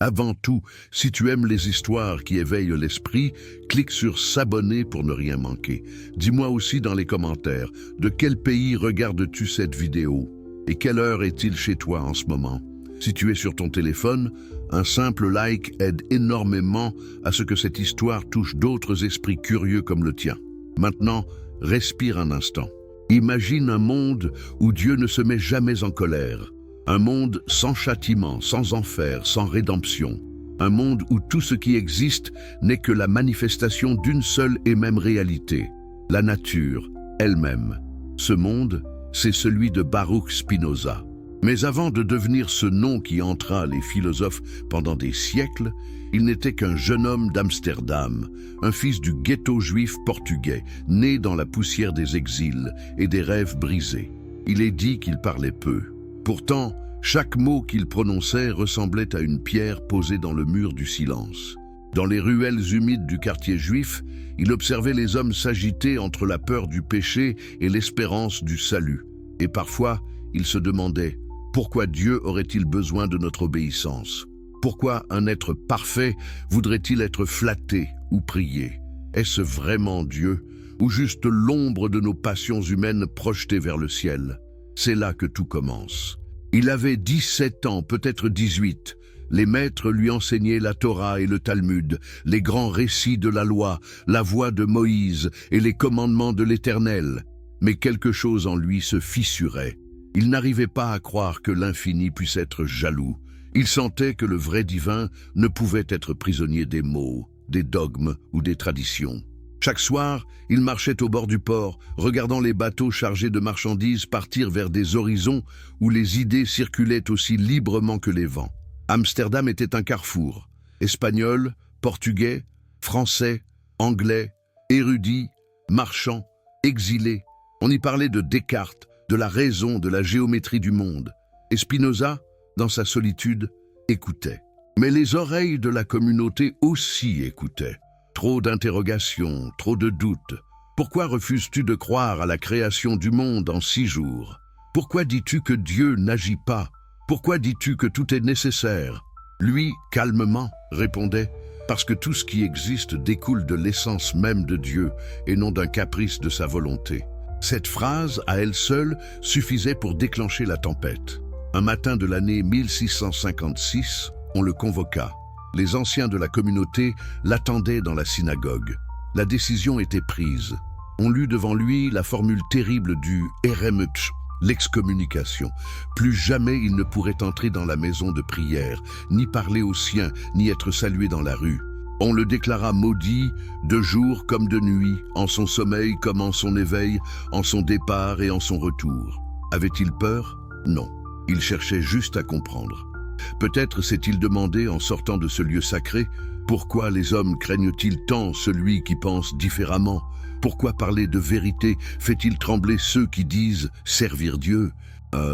Avant tout, si tu aimes les histoires qui éveillent l'esprit, clique sur s'abonner pour ne rien manquer. Dis-moi aussi dans les commentaires, de quel pays regardes-tu cette vidéo? Et quelle heure est-il chez toi en ce moment? Si tu es sur ton téléphone, un simple like aide énormément à ce que cette histoire touche d'autres esprits curieux comme le tien. Maintenant, respire un instant. Imagine un monde où Dieu ne se met jamais en colère. Un monde sans châtiment, sans enfer, sans rédemption. Un monde où tout ce qui existe n'est que la manifestation d'une seule et même réalité, la nature elle-même. Ce monde, c'est celui de Baruch Spinoza. Mais avant de devenir ce nom qui entra les philosophes pendant des siècles, il n'était qu'un jeune homme d'Amsterdam, un fils du ghetto juif portugais, né dans la poussière des exils et des rêves brisés. Il est dit qu'il parlait peu. Pourtant, chaque mot qu'il prononçait ressemblait à une pierre posée dans le mur du silence. Dans les ruelles humides du quartier juif, il observait les hommes s'agiter entre la peur du péché et l'espérance du salut. Et parfois, il se demandait, pourquoi Dieu aurait-il besoin de notre obéissance? Pourquoi un être parfait voudrait-il être flatté ou prié? Est-ce vraiment Dieu, ou juste l'ombre de nos passions humaines projetées vers le ciel? C'est là que tout commence. Il avait 17 ans, peut-être 18. Les maîtres lui enseignaient la Torah et le Talmud, les grands récits de la loi, la voix de Moïse et les commandements de l'Éternel. Mais quelque chose en lui se fissurait. Il n'arrivait pas à croire que l'infini puisse être jaloux. Il sentait que le vrai divin ne pouvait être prisonnier des mots, des dogmes ou des traditions. Chaque soir, il marchait au bord du port, regardant les bateaux chargés de marchandises partir vers des horizons où les idées circulaient aussi librement que les vents. Amsterdam était un carrefour. Espagnols, portugais, français, anglais, érudits, marchands, exilés. On y parlait de Descartes, de la raison, de la géométrie du monde. Et Spinoza, dans sa solitude, écoutait. Mais les oreilles de la communauté aussi écoutaient. Trop d'interrogations, trop de doutes. Pourquoi refuses-tu de croire à la création du monde en 6 jours? Pourquoi dis-tu que Dieu n'agit pas? Pourquoi dis-tu que tout est nécessaire? Lui, calmement, répondait, parce que tout ce qui existe découle de l'essence même de Dieu et non d'un caprice de sa volonté. Cette phrase, à elle seule, suffisait pour déclencher la tempête. Un matin de l'année 1656, on le convoqua. Les anciens de la communauté l'attendaient dans la synagogue. La décision était prise. On lut devant lui la formule terrible du Eremutsch, l'excommunication. Plus jamais il ne pourrait entrer dans la maison de prière, ni parler aux siens, ni être salué dans la rue. On le déclara maudit, de jour comme de nuit, en son sommeil comme en son éveil, en son départ et en son retour. Avait-il peur? Non. Il cherchait juste à comprendre. Peut-être s'est-il demandé en sortant de ce lieu sacré, pourquoi les hommes craignent-ils tant celui qui pense différemment? Pourquoi parler de vérité fait-il trembler ceux qui disent servir Dieu?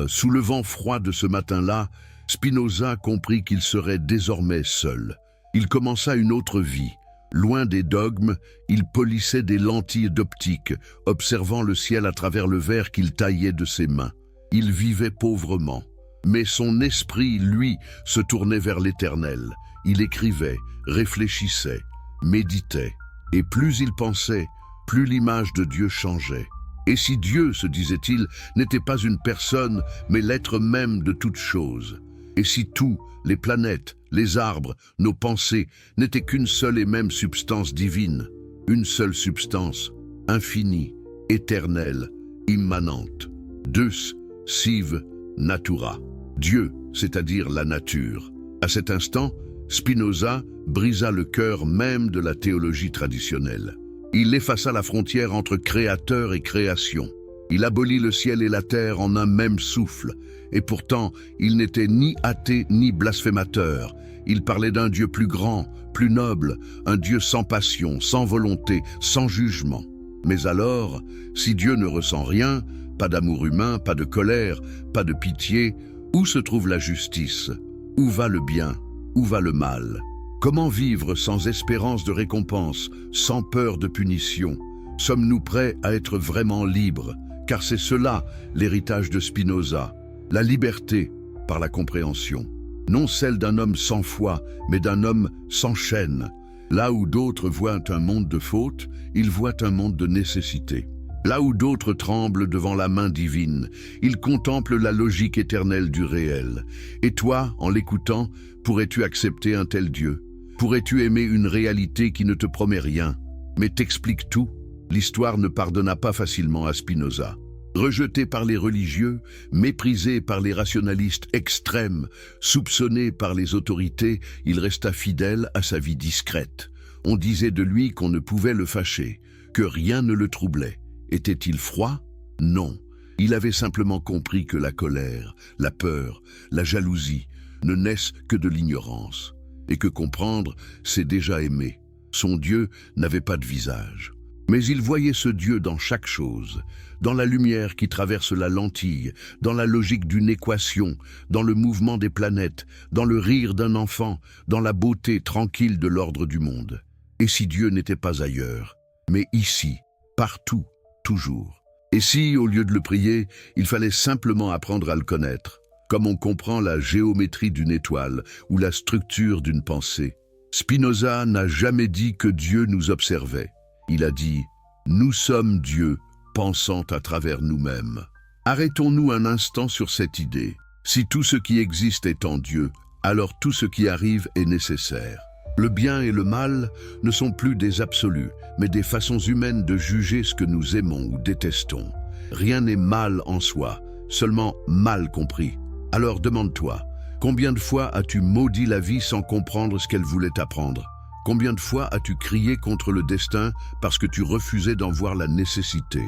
Sous le vent froid de ce matin-là, Spinoza comprit qu'il serait désormais seul. Il commença une autre vie. Loin des dogmes, il polissait des lentilles d'optique, observant le ciel à travers le verre qu'il taillait de ses mains. Il vivait pauvrement. Mais son esprit, lui, se tournait vers l'Éternel. Il écrivait, réfléchissait, méditait. Et plus il pensait, plus l'image de Dieu changeait. Et si Dieu, se disait-il, n'était pas une personne, mais l'être même de toutes choses? Et si tout, les planètes, les arbres, nos pensées, n'étaient qu'une seule et même substance divine? Une seule substance, infinie, éternelle, immanente. Deus, sive, natura. Dieu, c'est-à-dire la nature. À cet instant, Spinoza brisa le cœur même de la théologie traditionnelle. Il effaça la frontière entre créateur et création. Il abolit le ciel et la terre en un même souffle. Et pourtant, il n'était ni athée ni blasphémateur. Il parlait d'un Dieu plus grand, plus noble, un Dieu sans passion, sans volonté, sans jugement. Mais alors, si Dieu ne ressent rien, pas d'amour humain, pas de colère, pas de pitié, où se trouve la justice? Où va le bien? Où va le mal? Comment vivre sans espérance de récompense, sans peur de punition? Sommes-nous prêts à être vraiment libres? Car c'est cela l'héritage de Spinoza, la liberté par la compréhension. non celle d'un homme sans foi, mais d'un homme sans chaîne. Là où d'autres voient un monde de faute, ils voient un monde de nécessité. Là où d'autres tremblent devant la main divine, ils contemplent la logique éternelle du réel. Et toi, en l'écoutant, pourrais-tu accepter un tel Dieu? Pourrais-tu aimer une réalité qui ne te promet rien, mais t'explique tout? L'histoire ne pardonna pas facilement à Spinoza. Rejeté par les religieux, méprisé par les rationalistes extrêmes, soupçonné par les autorités, il resta fidèle à sa vie discrète. On disait de lui qu'on ne pouvait le fâcher, que rien ne le troublait. Était-il froid? Non. Il avait simplement compris que la colère, la peur, la jalousie ne naissent que de l'ignorance, et que comprendre, c'est déjà aimer. Son Dieu n'avait pas de visage. Mais il voyait ce Dieu dans chaque chose, dans la lumière qui traverse la lentille, dans la logique d'une équation, dans le mouvement des planètes, dans le rire d'un enfant, dans la beauté tranquille de l'ordre du monde. Et si Dieu n'était pas ailleurs, mais ici, partout, toujours? Et si, au lieu de le prier, il fallait simplement apprendre à le connaître, comme on comprend la géométrie d'une étoile ou la structure d'une pensée? Spinoza n'a jamais dit que Dieu nous observait. Il a dit « Nous sommes Dieu, pensant à travers nous-mêmes ». Arrêtons-nous un instant sur cette idée. Si tout ce qui existe est en Dieu, alors tout ce qui arrive est nécessaire. Le bien et le mal ne sont plus des absolus, mais des façons humaines de juger ce que nous aimons ou détestons. Rien n'est mal en soi, seulement mal compris. Alors demande-toi, combien de fois as-tu maudit la vie sans comprendre ce qu'elle voulait t'apprendre? Combien de fois as-tu crié contre le destin parce que tu refusais d'en voir la nécessité?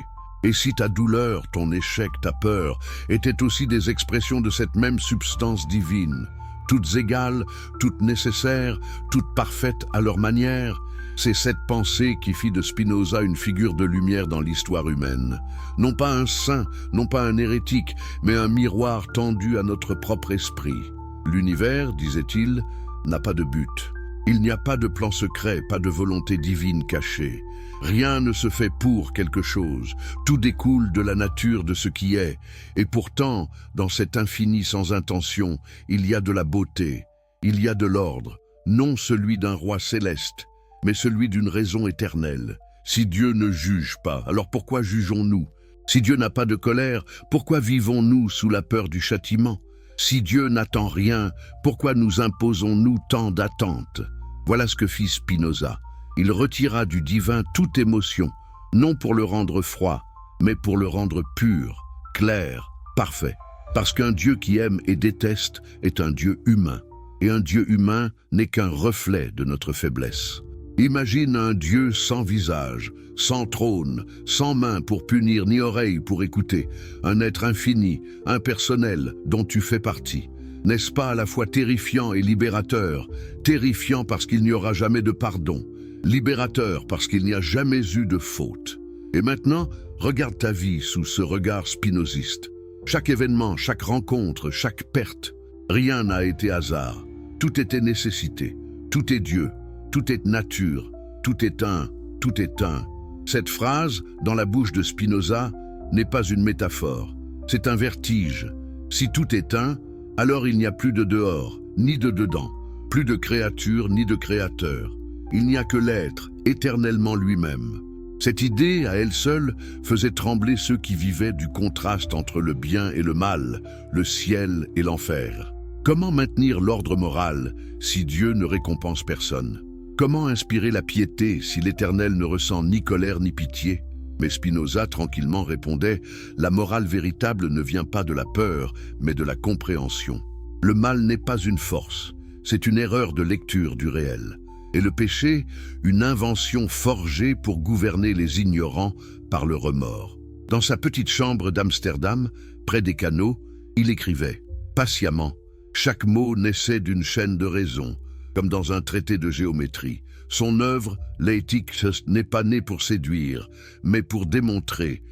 Et si ta douleur, ton échec, ta peur étaient aussi des expressions de cette même substance divine, toutes égales, toutes nécessaires, toutes parfaites à leur manière, c'est cette pensée qui fit de Spinoza une figure de lumière dans l'histoire humaine. Non pas un saint, non pas un hérétique, mais un miroir tendu à notre propre esprit. L'univers, disait-il, n'a pas de but. Il n'y a pas de plan secret, pas de volonté divine cachée. Rien ne se fait pour quelque chose. Tout découle de la nature de ce qui est. Et pourtant, dans cet infini sans intention, il y a de la beauté, il y a de l'ordre, non celui d'un roi céleste, mais celui d'une raison éternelle. Si Dieu ne juge pas, alors pourquoi jugeons-nous? Si Dieu n'a pas de colère, pourquoi vivons-nous sous la peur du châtiment? Si Dieu n'attend rien, pourquoi nous imposons-nous tant d'attentes? Voilà ce que fit Spinoza. Il retira du divin toute émotion, non pour le rendre froid, mais pour le rendre pur, clair, parfait. Parce qu'un Dieu qui aime et déteste est un Dieu humain, et un Dieu humain n'est qu'un reflet de notre faiblesse. Imagine un Dieu sans visage, sans trône, sans main pour punir ni oreille pour écouter, un être infini, impersonnel dont tu fais partie. N'est-ce pas à la fois terrifiant et libérateur? Terrifiant parce qu'il n'y aura jamais de pardon, libérateur parce qu'il n'y a jamais eu de faute. Et maintenant, regarde ta vie sous ce regard spinoziste. Chaque événement, chaque rencontre, chaque perte, rien n'a été hasard. Tout était nécessité, tout est Dieu. Tout est nature, tout est un, tout est un. Cette phrase, dans la bouche de Spinoza, n'est pas une métaphore, c'est un vertige. Si tout est un, alors il n'y a plus de dehors, ni de dedans, plus de créature, ni de créateur. Il n'y a que l'être, éternellement lui-même. Cette idée, à elle seule, faisait trembler ceux qui vivaient du contraste entre le bien et le mal, le ciel et l'enfer. Comment maintenir l'ordre moral si Dieu ne récompense personne? Comment inspirer la piété si l'Éternel ne ressent ni colère ni pitié? Mais Spinoza tranquillement répondait « La morale véritable ne vient pas de la peur, mais de la compréhension. Le mal n'est pas une force, c'est une erreur de lecture du réel. Et le péché, une invention forgée pour gouverner les ignorants par le remords. » Dans sa petite chambre d'Amsterdam, près des canaux, il écrivait patiemment. Chaque mot naissait d'une chaîne de raison, comme dans un traité de géométrie. Son œuvre, l'éthique, n'est pas née pour séduire, mais pour démontrer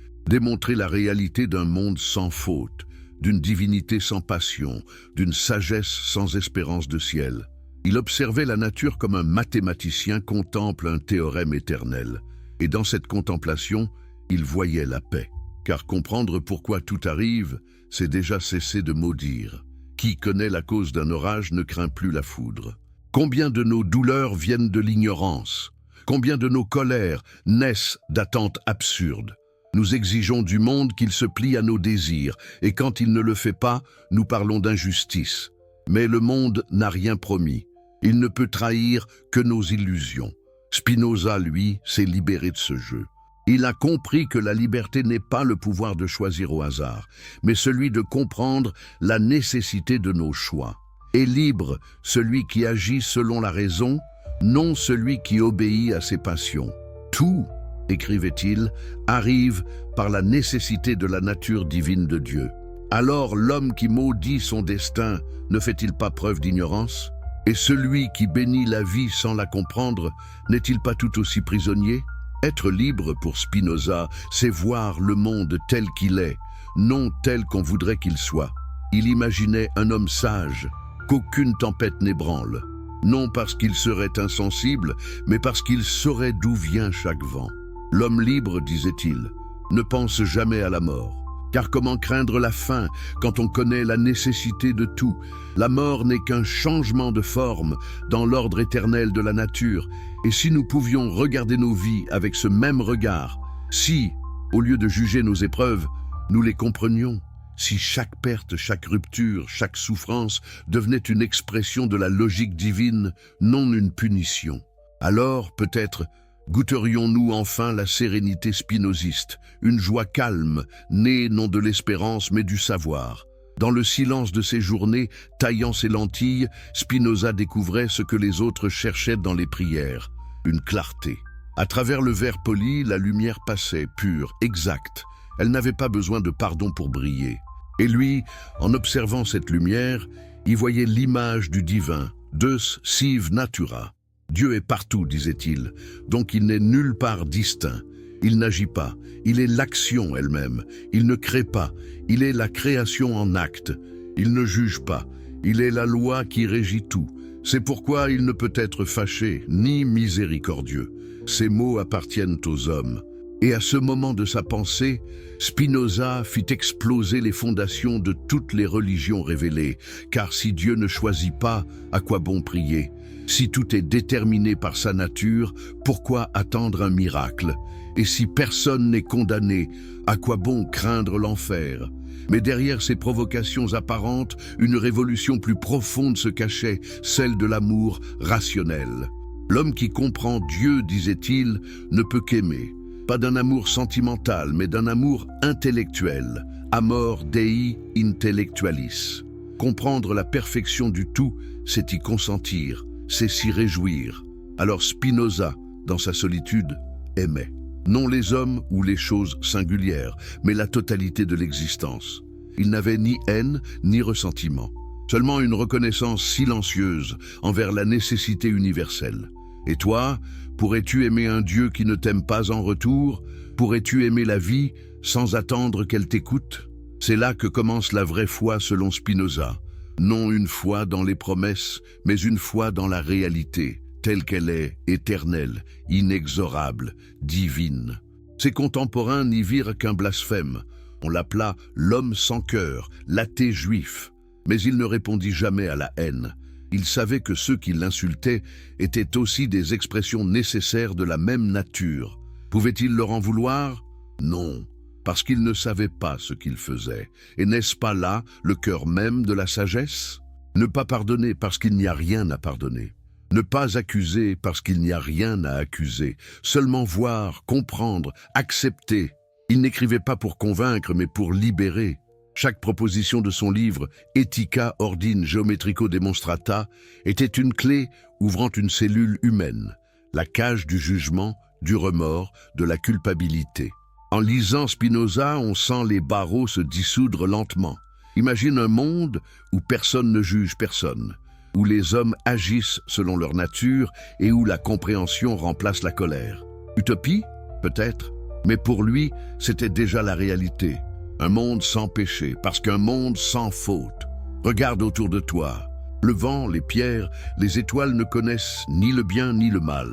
la réalité d'un monde sans faute, d'une divinité sans passion, d'une sagesse sans espérance de ciel. Il observait la nature comme un mathématicien contemple un théorème éternel. Et dans cette contemplation, il voyait la paix. Car comprendre pourquoi tout arrive, c'est déjà cesser de maudire. Qui connaît la cause d'un orage ne craint plus la foudre. Combien de nos douleurs viennent de l'ignorance? Combien de nos colères naissent d'attentes absurdes? Nous exigeons du monde qu'il se plie à nos désirs, et quand il ne le fait pas, nous parlons d'injustice. Mais le monde n'a rien promis. Il ne peut trahir que nos illusions. Spinoza, lui, s'est libéré de ce jeu. Il a compris que la liberté n'est pas le pouvoir de choisir au hasard, mais celui de comprendre la nécessité de nos choix. Est libre celui qui agit selon la raison, non celui qui obéit à ses passions. Tout, écrivait-il, arrive par la nécessité de la nature divine de Dieu. Alors l'homme qui maudit son destin ne fait-il pas preuve d'ignorance? Et celui qui bénit la vie sans la comprendre, n'est-il pas tout aussi prisonnier? Être libre pour Spinoza, c'est voir le monde tel qu'il est, non tel qu'on voudrait qu'il soit. Il imaginait un homme sage, qu'aucune tempête n'ébranle, non parce qu'il serait insensible, mais parce qu'il saurait d'où vient chaque vent. L'homme libre, disait-il, ne pense jamais à la mort. Car comment craindre la faim quand on connaît la nécessité de tout? La mort n'est qu'un changement de forme dans l'ordre éternel de la nature. Et si nous pouvions regarder nos vies avec ce même regard, si, au lieu de juger nos épreuves, nous les comprenions, si chaque perte, chaque rupture, chaque souffrance devenait une expression de la logique divine, non une punition, alors peut-être goûterions-nous enfin la sérénité spinoziste, une joie calme, née non de l'espérance mais du savoir. Dans le silence de ses journées, taillant ses lentilles, Spinoza découvrait ce que les autres cherchaient dans les prières, une clarté. À travers le verre poli, la lumière passait, pure, exacte. Elle n'avait pas besoin de pardon pour briller. Et lui, en observant cette lumière, y voyait l'image du divin, Deus sive natura. Dieu est partout, disait-il, donc il n'est nulle part distinct. Il n'agit pas, il est l'action elle-même. Il ne crée pas, il est la création en acte. Il ne juge pas, il est la loi qui régit tout. C'est pourquoi il ne peut être fâché ni miséricordieux. Ces mots appartiennent aux hommes. Et à ce moment de sa pensée, Spinoza fit exploser les fondations de toutes les religions révélées, car si Dieu ne choisit pas, à quoi bon prier? Si tout est déterminé par sa nature, pourquoi attendre un miracle? Et si personne n'est condamné, à quoi bon craindre l'enfer? Mais derrière ces provocations apparentes, une révolution plus profonde se cachait, celle de l'amour rationnel. L'homme qui comprend Dieu, disait-il, ne peut qu'aimer. Pas d'un amour sentimental, mais d'un amour intellectuel. Amor Dei intellectualis. Comprendre la perfection du tout, c'est y consentir, c'est s'y réjouir. Alors Spinoza, dans sa solitude, aimait. Non les hommes ou les choses singulières, mais la totalité de l'existence. Il n'avait ni haine ni ressentiment, seulement une reconnaissance silencieuse envers la nécessité universelle. Et toi, pourrais-tu aimer un Dieu qui ne t'aime pas en retour? Pourrais-tu aimer la vie sans attendre qu'elle t'écoute? C'est là que commence la vraie foi selon Spinoza. Non une foi dans les promesses, mais une foi dans la réalité, telle qu'elle est, éternelle, inexorable, divine. Ses contemporains n'y virent qu'un blasphème. On l'appela l'homme sans cœur, l'athée juif. Mais il ne répondit jamais à la haine. Il savait que ceux qui l'insultaient étaient aussi des expressions nécessaires de la même nature. Pouvait-il leur en vouloir? Non, parce qu'ils ne savaient pas ce qu'ils faisaient. Et n'est-ce pas là le cœur même de la sagesse? Ne pas pardonner parce qu'il n'y a rien à pardonner. Ne pas accuser parce qu'il n'y a rien à accuser. Seulement voir, comprendre, accepter. Il n'écrivait pas pour convaincre, mais pour libérer. Chaque proposition de son livre « Ethica Ordine Geometrico Demonstrata » était une clé ouvrant une cellule humaine, la cage du jugement, du remords, de la culpabilité. En lisant Spinoza, on sent les barreaux se dissoudre lentement. Imagine un monde où personne ne juge personne, où les hommes agissent selon leur nature et où la compréhension remplace la colère. Utopie? Peut-être, mais pour lui, c'était déjà la réalité. Un monde sans péché, parce qu'un monde sans faute. Regarde autour de toi. Le vent, les pierres, les étoiles ne connaissent ni le bien ni le mal.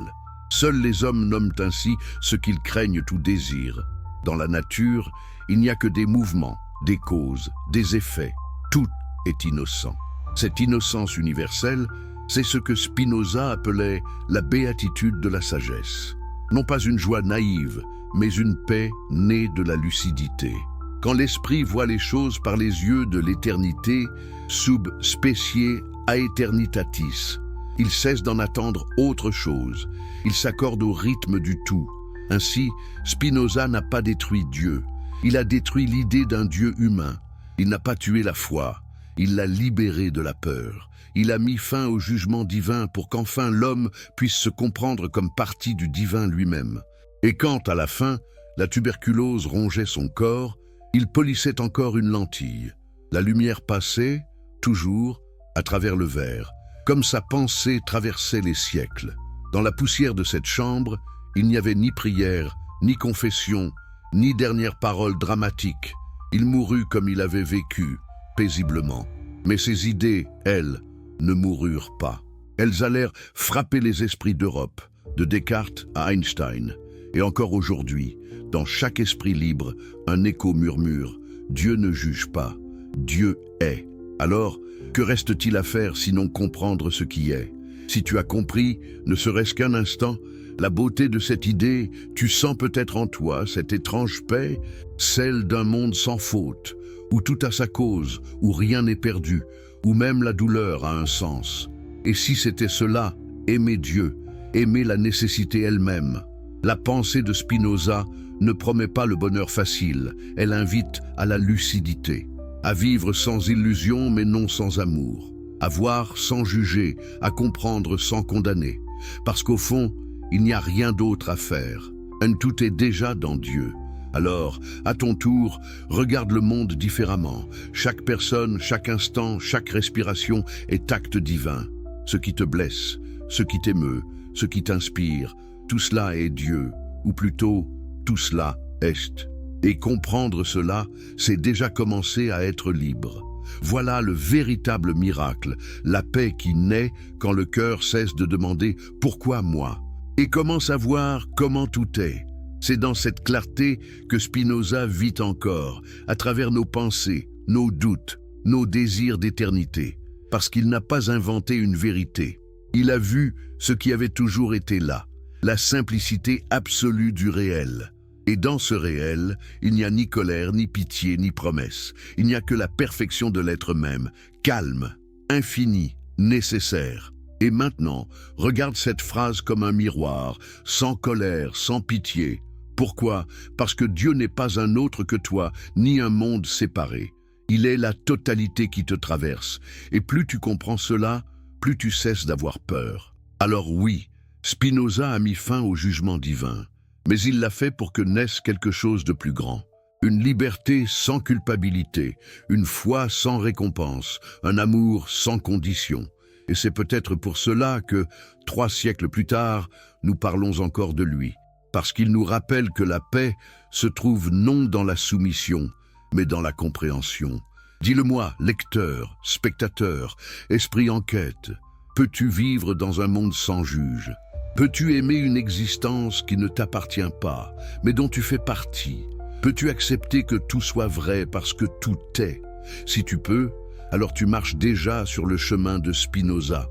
Seuls les hommes nomment ainsi ce qu'ils craignent ou désirent. Dans la nature, il n'y a que des mouvements, des causes, des effets. Tout est innocent. Cette innocence universelle, c'est ce que Spinoza appelait la béatitude de la sagesse. Non pas une joie naïve, mais une paix née de la lucidité. Quand l'esprit voit les choses par les yeux de l'éternité, sub specie aeternitatis, il cesse d'en attendre autre chose. Il s'accorde au rythme du tout. Ainsi, Spinoza n'a pas détruit Dieu. Il a détruit l'idée d'un Dieu humain. Il n'a pas tué la foi. Il l'a libéré de la peur. Il a mis fin au jugement divin pour qu'enfin l'homme puisse se comprendre comme partie du divin lui-même. Et quand, à la fin, la tuberculose rongeait son corps, il polissait encore une lentille. La lumière passait, toujours, à travers le verre, comme sa pensée traversait les siècles. Dans la poussière de cette chambre, il n'y avait ni prière, ni confession, ni dernière parole dramatique. Il mourut comme il avait vécu, paisiblement. Mais ses idées, elles, ne moururent pas. Elles allèrent frapper les esprits d'Europe, de Descartes à Einstein. Et encore aujourd'hui, dans chaque esprit libre, un écho murmure « Dieu ne juge pas, Dieu est ». Alors, que reste-t-il à faire sinon comprendre ce qui est? Si tu as compris, ne serait-ce qu'un instant, la beauté de cette idée, tu sens peut-être en toi cette étrange paix, celle d'un monde sans faute, où tout a sa cause, où rien n'est perdu, où même la douleur a un sens. Et si c'était cela, aimer Dieu, aimer la nécessité elle-même. La pensée de Spinoza ne promet pas le bonheur facile, elle invite à la lucidité, à vivre sans illusion mais non sans amour, à voir sans juger, à comprendre sans condamner, parce qu'au fond, il n'y a rien d'autre à faire. Tout est déjà dans Dieu. Alors, à ton tour, regarde le monde différemment. Chaque personne, chaque instant, chaque respiration est acte divin. Ce qui te blesse, ce qui t'émeut, ce qui t'inspire, tout cela est Dieu, ou plutôt, tout cela est. Et comprendre cela, c'est déjà commencer à être libre. Voilà le véritable miracle, la paix qui naît quand le cœur cesse de demander « Pourquoi moi ?» et commence à voir comment tout est. C'est dans cette clarté que Spinoza vit encore, à travers nos pensées, nos doutes, nos désirs d'éternité, parce qu'il n'a pas inventé une vérité. Il a vu ce qui avait toujours été là, la simplicité absolue du réel. Et dans ce réel, il n'y a ni colère, ni pitié, ni promesse. Il n'y a que la perfection de l'être même, calme, infini, nécessaire. Et maintenant, regarde cette phrase comme un miroir, sans colère, sans pitié. Pourquoi? Parce que Dieu n'est pas un autre que toi, ni un monde séparé. Il est la totalité qui te traverse. Et plus tu comprends cela, plus tu cesses d'avoir peur. Alors oui, Spinoza a mis fin au jugement divin. Mais il l'a fait pour que naisse quelque chose de plus grand. Une liberté sans culpabilité, une foi sans récompense, un amour sans condition. Et c'est peut-être pour cela que, 3 siècles plus tard, nous parlons encore de lui. Parce qu'il nous rappelle que la paix se trouve non dans la soumission, mais dans la compréhension. Dis-le-moi, lecteur, spectateur, esprit en quête, peux-tu vivre dans un monde sans juge? Peux-tu aimer une existence qui ne t'appartient pas, mais dont tu fais partie? Peux-tu accepter que tout soit vrai parce que tout est? Si tu peux, alors tu marches déjà sur le chemin de Spinoza.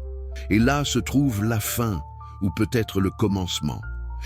Et là se trouve la fin, ou peut-être le commencement.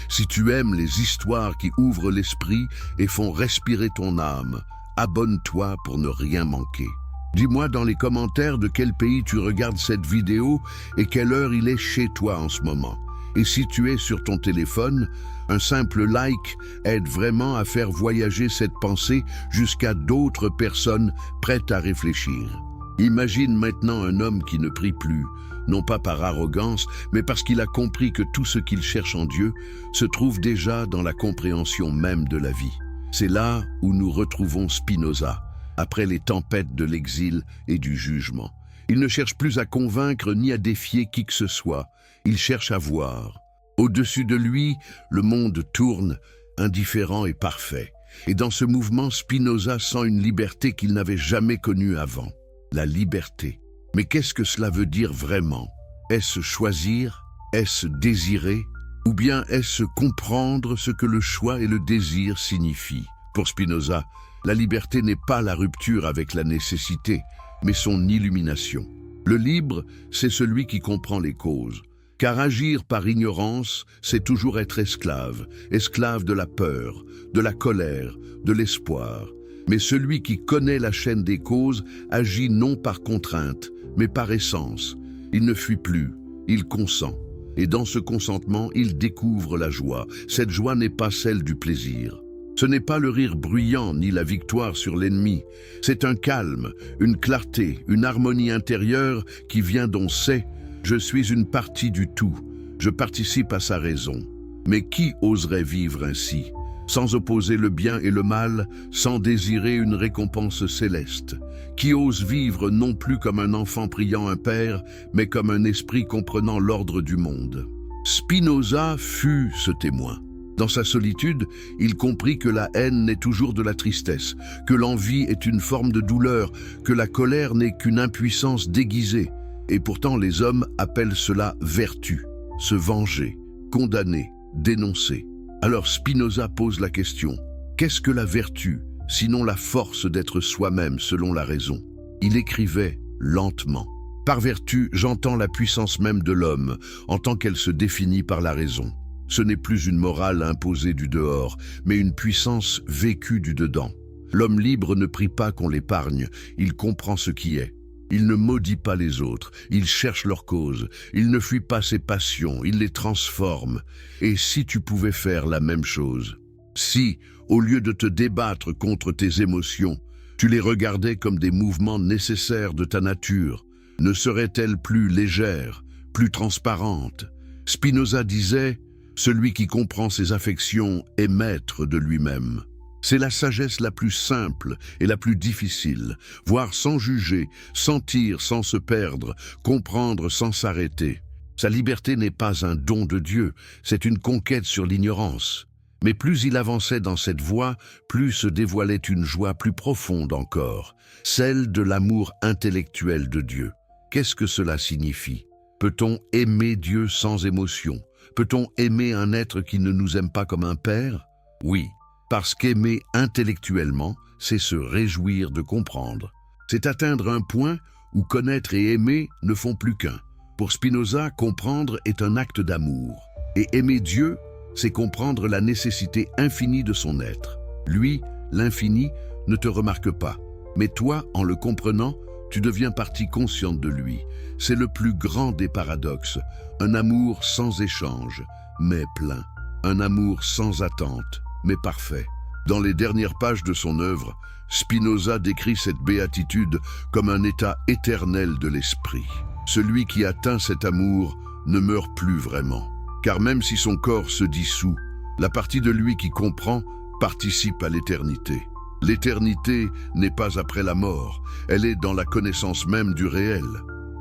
Si tu aimes les histoires qui ouvrent l'esprit et font respirer ton âme, abonne-toi pour ne rien manquer. Dis-moi dans les commentaires de quel pays tu regardes cette vidéo et quelle heure il est chez toi en ce moment. Et si tu es sur ton téléphone, un simple like aide vraiment à faire voyager cette pensée jusqu'à d'autres personnes prêtes à réfléchir. Imagine maintenant un homme qui ne prie plus, non pas par arrogance, mais parce qu'il a compris que tout ce qu'il cherche en Dieu se trouve déjà dans la compréhension même de la vie. C'est là où nous retrouvons Spinoza, après les tempêtes de l'exil et du jugement. Il ne cherche plus à convaincre ni à défier qui que ce soit, il cherche à voir. Au-dessus de lui, le monde tourne, indifférent et parfait. Et dans ce mouvement, Spinoza sent une liberté qu'il n'avait jamais connue avant. La liberté. Mais qu'est-ce que cela veut dire vraiment? Est-ce choisir? Est-ce désirer? Ou bien est-ce comprendre ce que le choix et le désir signifient? Pour Spinoza, la liberté n'est pas la rupture avec la nécessité, mais son illumination. Le libre, c'est celui qui comprend les causes. Car agir par ignorance, c'est toujours être esclave, esclave de la peur, de la colère, de l'espoir. Mais celui qui connaît la chaîne des causes agit non par contrainte, mais par essence. Il ne fuit plus, il consent. Et dans ce consentement, il découvre la joie. Cette joie n'est pas celle du plaisir. Ce n'est pas le rire bruyant ni la victoire sur l'ennemi. C'est un calme, une clarté, une harmonie intérieure qui vient d'on sait « Je suis une partie du tout, je participe à sa raison ». Mais qui oserait vivre ainsi, sans opposer le bien et le mal, sans désirer une récompense céleste? Qui ose vivre non plus comme un enfant priant un père, mais comme un esprit comprenant l'ordre du monde? Spinoza fut ce témoin. Dans sa solitude, il comprit que la haine n'est toujours de la tristesse, que l'envie est une forme de douleur, que la colère n'est qu'une impuissance déguisée. Et pourtant les hommes appellent cela vertu, se venger, condamner, dénoncer. Alors Spinoza pose la question, qu'est-ce que la vertu, sinon la force d'être soi-même selon la raison? Il écrivait lentement. Par vertu, j'entends la puissance même de l'homme, en tant qu'elle se définit par la raison. Ce n'est plus une morale imposée du dehors, mais une puissance vécue du dedans. L'homme libre ne prie pas qu'on l'épargne, il comprend ce qui est. Il ne maudit pas les autres, il cherche leur cause, il ne fuit pas ses passions, il les transforme. Et si tu pouvais faire la même chose? Si, au lieu de te débattre contre tes émotions, tu les regardais comme des mouvements nécessaires de ta nature, ne seraient-elles plus légères, plus transparentes? Spinoza disait « Celui qui comprend ses affections est maître de lui-même ». C'est la sagesse la plus simple et la plus difficile, voir sans juger, sentir sans se perdre, comprendre sans s'arrêter. Sa liberté n'est pas un don de Dieu, c'est une conquête sur l'ignorance. Mais plus il avançait dans cette voie, plus se dévoilait une joie plus profonde encore, celle de l'amour intellectuel de Dieu. Qu'est-ce que cela signifie? Peut-on aimer Dieu sans émotion? Peut-on aimer un être qui ne nous aime pas comme un père? Oui. Parce qu'aimer intellectuellement, c'est se réjouir de comprendre. C'est atteindre un point où connaître et aimer ne font plus qu'un. Pour Spinoza, comprendre est un acte d'amour. Et aimer Dieu, c'est comprendre la nécessité infinie de son être. Lui, l'infini, ne te remarque pas. Mais toi, en le comprenant, tu deviens partie consciente de lui. C'est le plus grand des paradoxes. Un amour sans échange, mais plein. Un amour sans attente, mais parfait. Dans les dernières pages de son œuvre, Spinoza décrit cette béatitude comme un état éternel de l'esprit. Celui qui atteint cet amour ne meurt plus vraiment, car même si son corps se dissout, la partie de lui qui comprend participe à l'éternité. L'éternité n'est pas après la mort, elle est dans la connaissance même du réel.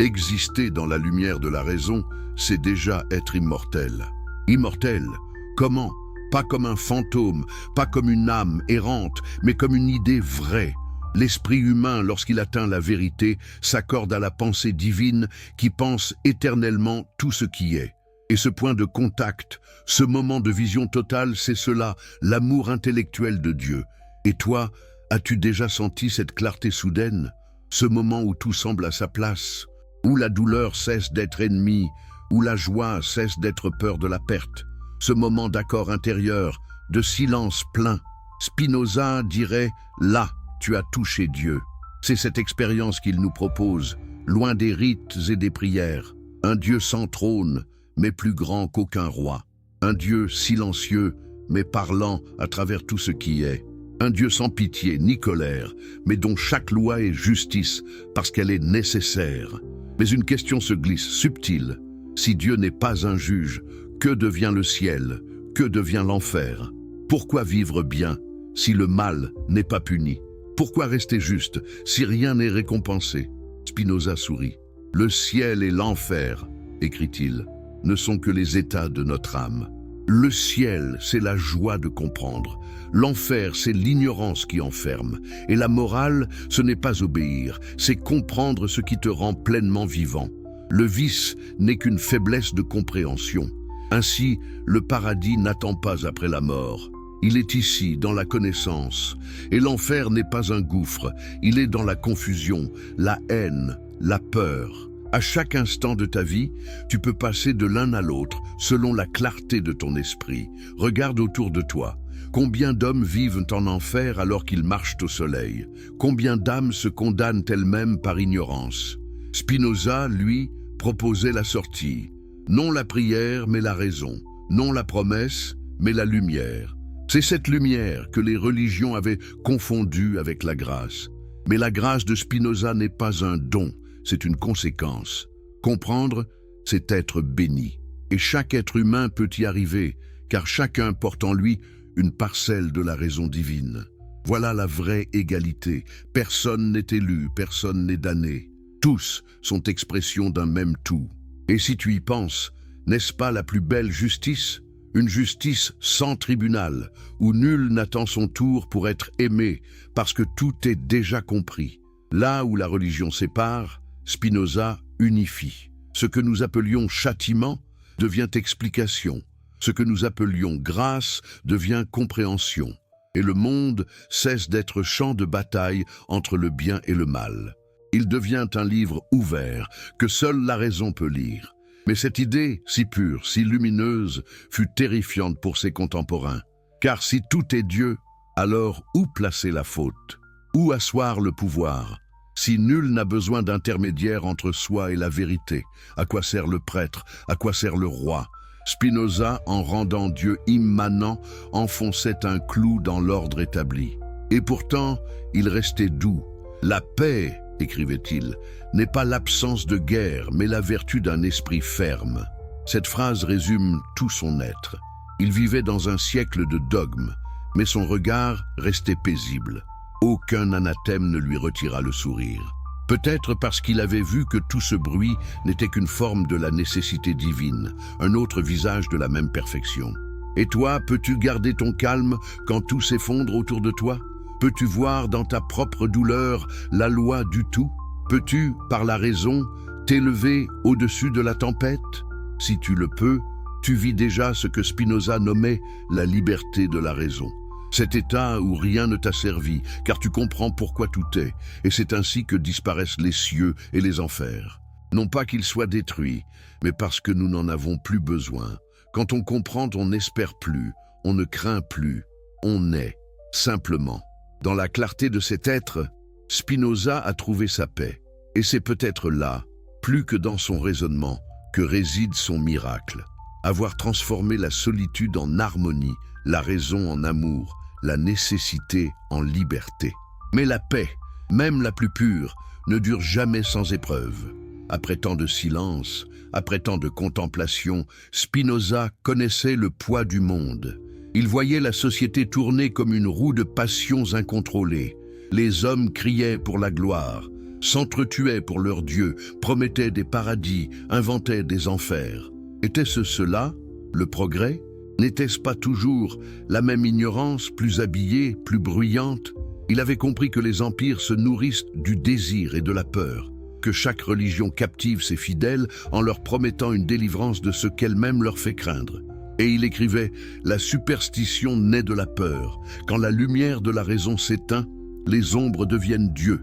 Exister dans la lumière de la raison, c'est déjà être immortel. Immortel, comment ? Pas comme un fantôme, pas comme une âme errante, mais comme une idée vraie. L'esprit humain, lorsqu'il atteint la vérité, s'accorde à la pensée divine qui pense éternellement tout ce qui est. Et ce point de contact, ce moment de vision totale, c'est cela, l'amour intellectuel de Dieu. Et toi, as-tu déjà senti cette clarté soudaine? Ce moment où tout semble à sa place, où la douleur cesse d'être ennemie, où la joie cesse d'être peur de la perte? Ce moment d'accord intérieur, de silence plein. Spinoza dirait « là, tu as touché Dieu ». C'est cette expérience qu'il nous propose, loin des rites et des prières. Un Dieu sans trône, mais plus grand qu'aucun roi. Un Dieu silencieux, mais parlant à travers tout ce qui est. Un Dieu sans pitié ni colère, mais dont chaque loi est justice, parce qu'elle est nécessaire. Mais une question se glisse, subtile. Si Dieu n'est pas un juge, que devient le ciel? Que devient l'enfer? Pourquoi vivre bien si le mal n'est pas puni? Pourquoi rester juste si rien n'est récompensé? Spinoza sourit. Le ciel et l'enfer, écrit-il, ne sont que les états de notre âme. Le ciel, c'est la joie de comprendre. L'enfer, c'est l'ignorance qui enferme. Et la morale, ce n'est pas obéir, c'est comprendre ce qui te rend pleinement vivant. Le vice n'est qu'une faiblesse de compréhension. Ainsi, le paradis n'attend pas après la mort. Il est ici, dans la connaissance. Et l'enfer n'est pas un gouffre, il est dans la confusion, la haine, la peur. À chaque instant de ta vie, tu peux passer de l'un à l'autre selon la clarté de ton esprit. Regarde autour de toi. Combien d'hommes vivent en enfer alors qu'ils marchent au soleil? Combien d'âmes se condamnent elles-mêmes par ignorance? Spinoza, lui, proposait la sortie. Non la prière, mais la raison. Non la promesse, mais la lumière. C'est cette lumière que les religions avaient confondue avec la grâce. Mais la grâce de Spinoza n'est pas un don, c'est une conséquence. Comprendre, c'est être béni. Et chaque être humain peut y arriver, car chacun porte en lui une parcelle de la raison divine. Voilà la vraie égalité. Personne n'est élu, personne n'est damné. Tous sont expression d'un même tout. Et si tu y penses, n'est-ce pas la plus belle justice? Une justice sans tribunal, où nul n'attend son tour pour être aimé, parce que tout est déjà compris. Là où la religion sépare, Spinoza unifie. Ce que nous appelions châtiment devient explication. Ce que nous appelions grâce devient compréhension. Et le monde cesse d'être champ de bataille entre le bien et le mal. Il devient un livre ouvert que seule la raison peut lire. Mais cette idée, si pure, si lumineuse, fut terrifiante pour ses contemporains. Car si tout est Dieu, alors où placer la faute? Où asseoir le pouvoir? Si nul n'a besoin d'intermédiaire entre soi et la vérité, à quoi sert le prêtre? À quoi sert le roi? Spinoza, en rendant Dieu immanent, enfonçait un clou dans l'ordre établi. Et pourtant, il restait doux. La paix, écrivait-il, n'est pas l'absence de guerre, mais la vertu d'un esprit ferme. Cette phrase résume tout son être. Il vivait dans un siècle de dogmes, mais son regard restait paisible. Aucun anathème ne lui retira le sourire. Peut-être parce qu'il avait vu que tout ce bruit n'était qu'une forme de la nécessité divine, un autre visage de la même perfection. Et toi, peux-tu garder ton calme quand tout s'effondre autour de toi? Peux-tu voir dans ta propre douleur la loi du tout? Peux-tu, par la raison, t'élever au-dessus de la tempête? Si tu le peux, tu vis déjà ce que Spinoza nommait la liberté de la raison. Cet état où rien ne t'a servi, car tu comprends pourquoi tout est, et c'est ainsi que disparaissent les cieux et les enfers. Non pas qu'ils soient détruits, mais parce que nous n'en avons plus besoin. Quand on comprend, on n'espère plus, on ne craint plus, on est, simplement. Dans la clarté de cet être, Spinoza a trouvé sa paix. Et c'est peut-être là, plus que dans son raisonnement, que réside son miracle. Avoir transformé la solitude en harmonie, la raison en amour, la nécessité en liberté. Mais la paix, même la plus pure, ne dure jamais sans épreuve. Après tant de silence, après tant de contemplation, Spinoza connaissait le poids du monde. Il voyait la société tourner comme une roue de passions incontrôlées. Les hommes criaient pour la gloire, s'entretuaient pour leur Dieu, promettaient des paradis, inventaient des enfers. Était-ce cela, le progrès? N'était-ce pas toujours la même ignorance, plus habillée, plus bruyante? Il avait compris que les empires se nourrissent du désir et de la peur, que chaque religion captive ses fidèles en leur promettant une délivrance de ce qu'elle-même leur fait craindre. Et il écrivait « La superstition naît de la peur. Quand la lumière de la raison s'éteint, les ombres deviennent Dieu. »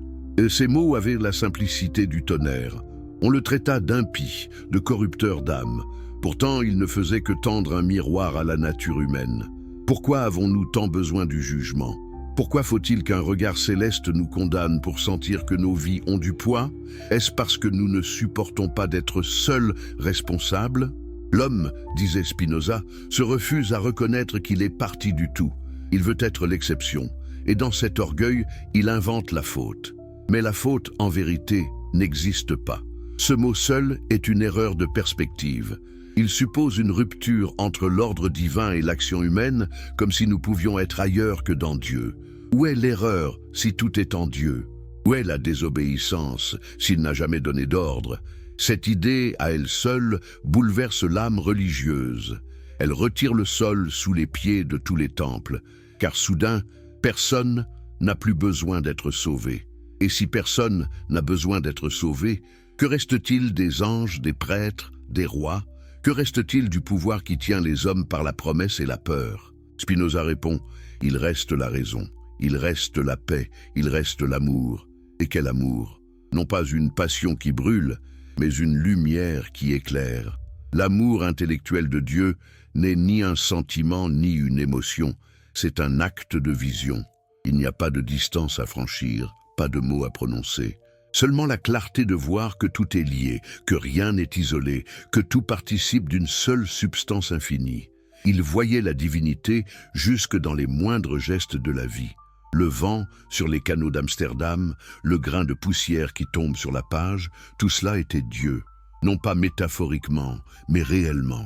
Ces mots avaient la simplicité du tonnerre. On le traita d'impie, de corrupteur d'âme. Pourtant, il ne faisait que tendre un miroir à la nature humaine. Pourquoi avons-nous tant besoin du jugement? Pourquoi faut-il qu'un regard céleste nous condamne pour sentir que nos vies ont du poids? Est-ce parce que nous ne supportons pas d'être seuls responsables? L'homme, disait Spinoza, se refuse à reconnaître qu'il est partie du tout. Il veut être l'exception. Et dans cet orgueil, il invente la faute. Mais la faute, en vérité, n'existe pas. Ce mot seul est une erreur de perspective. Il suppose une rupture entre l'ordre divin et l'action humaine, comme si nous pouvions être ailleurs que dans Dieu. Où est l'erreur si tout est en Dieu? Où est la désobéissance s'il n'a jamais donné d'ordre? Cette idée, à elle seule, bouleverse l'âme religieuse. Elle retire le sol sous les pieds de tous les temples, car soudain, personne n'a plus besoin d'être sauvé. Et si personne n'a besoin d'être sauvé, que reste-t-il des anges, des prêtres, des rois? Que reste-t-il du pouvoir qui tient les hommes par la promesse et la peur? Spinoza répond, il reste la raison, il reste la paix, il reste l'amour. Et quel amour? Non pas une passion qui brûle, mais une lumière qui éclaire. L'amour intellectuel de Dieu n'est ni un sentiment ni une émotion, c'est un acte de vision. Il n'y a pas de distance à franchir, pas de mots à prononcer. Seulement la clarté de voir que tout est lié, que rien n'est isolé, que tout participe d'une seule substance infinie. Il voyait la divinité jusque dans les moindres gestes de la vie. Le vent sur les canaux d'Amsterdam, le grain de poussière qui tombe sur la page, tout cela était Dieu. Non pas métaphoriquement, mais réellement.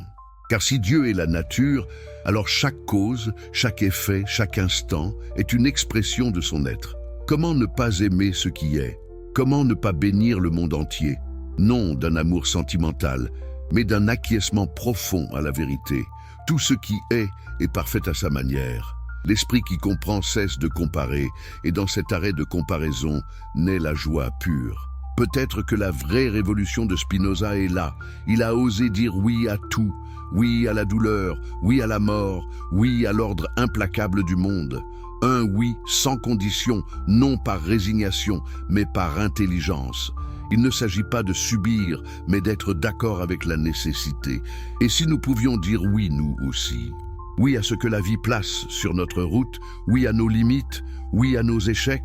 Car si Dieu est la nature, alors chaque cause, chaque effet, chaque instant est une expression de son être. Comment ne pas aimer ce qui est? Comment ne pas bénir le monde entier? Non d'un amour sentimental, mais d'un acquiescement profond à la vérité. Tout ce qui est parfait à sa manière. L'esprit qui comprend cesse de comparer, et dans cet arrêt de comparaison naît la joie pure. Peut-être que la vraie révolution de Spinoza est là. Il a osé dire oui à tout, oui à la douleur, oui à la mort, oui à l'ordre implacable du monde. Un oui sans condition, non par résignation, mais par intelligence. Il ne s'agit pas de subir, mais d'être d'accord avec la nécessité. Et si nous pouvions dire oui, nous aussi? Oui à ce que la vie place sur notre route, oui à nos limites, oui à nos échecs.